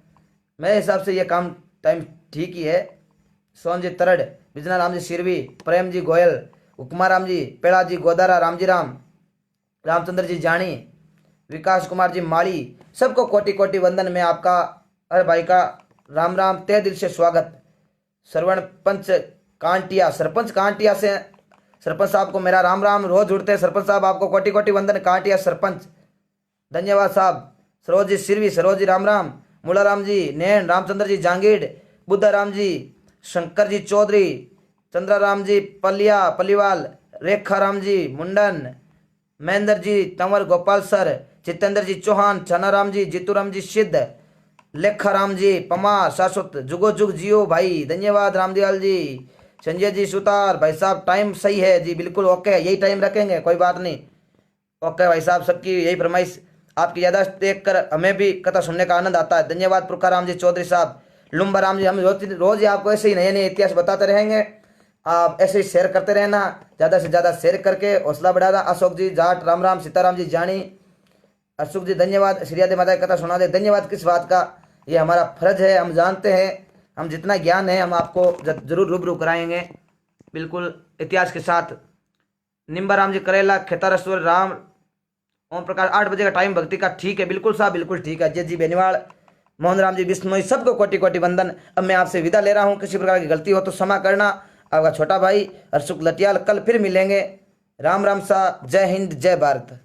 मेरे हिसाब से ये काम टाइम ठीक ही है। सोन जी तरड़, विजना राम जी सिरवी, प्रेम जी गोयल, हुक्मा राम जी, पेड़ा जी गोदारा, राम जी राम, रामचंद्र जी जानी, विकास कुमार जी माली, सबको कोटि कोटि वंदन में आपका हर भाई का राम राम, तहे दिल से स्वागत। श्रवण पंच कांटिया, सरपंच कांटिया से सरपंच साहब को मेरा राम राम, रोज जुड़ते हैं सरपंच साहब, आपको कोटि कोटि वंदन, कांटिया सरपंच, धन्यवाद साहब। सरोज जी सिरवी, सरोज जी राम राम, मूलाराम जी नैन, रामचंद्र जी जांगीड़, बुद्धा राम जी, शंकर जी चौधरी, चंद्राराम जी पलिया पलीवाल, रेखा राम जी मुंडन, महेंद्र जी तंवर, गोपाल सर, जितेंद्र जी चौहान, छनाराम जी, जीतूराम जी सिद्ध, लेखाराम जी पमार, शाश्वत, जुगो जुग जियो भाई, धन्यवाद रामदयाल जी। संजय जी सुतार, भाई साहब टाइम सही है जी, बिल्कुल ओके, यही टाइम रखेंगे, कोई बात नहीं, ओके भाई साहब, सबकी यही फरमाइश। आपकी यादाश्त देख कर हमें भी कथा सुनने का आनंद आता है, धन्यवाद। पुरखाराम जी चौधरी साहब, लुम्बा राम जी, हम रोज ही आपको ऐसे ही नए नए इतिहास बताते रहेंगे, आप ऐसे ही शेयर करते रहना, ज़्यादा से ज़्यादा शेयर करके हौसला बढ़ाना। अशोक जी जाट, राम राम, सीताराम जी जानी, अशोक जी धन्यवाद। श्रीयादे माता की कथा सुना दे, धन्यवाद। किस बात का, ये हमारा फर्ज है, हम जानते हैं, हम जितना ज्ञान है हम आपको जरूर रूबरू कराएंगे, बिल्कुल इतिहास के साथ। निम्बा राम जी करेला, खेतारेश्वर राम, ओम प्रकाश, 8 बजे का टाइम भक्ति का, ठीक है बिल्कुल साहब, बिल्कुल ठीक है। जय जी बेनीवाल, मोहन राम जी बिश्नोई, सबको कोटि कोटि वंदन। अब मैं आपसे विदा ले रहा हूँ, किसी प्रकार की गलती हो तो क्षमा करना। आपका छोटा भाई हर्षुक लटियाल, कल फिर मिलेंगे। राम राम सा, जय हिंद, जय भारत।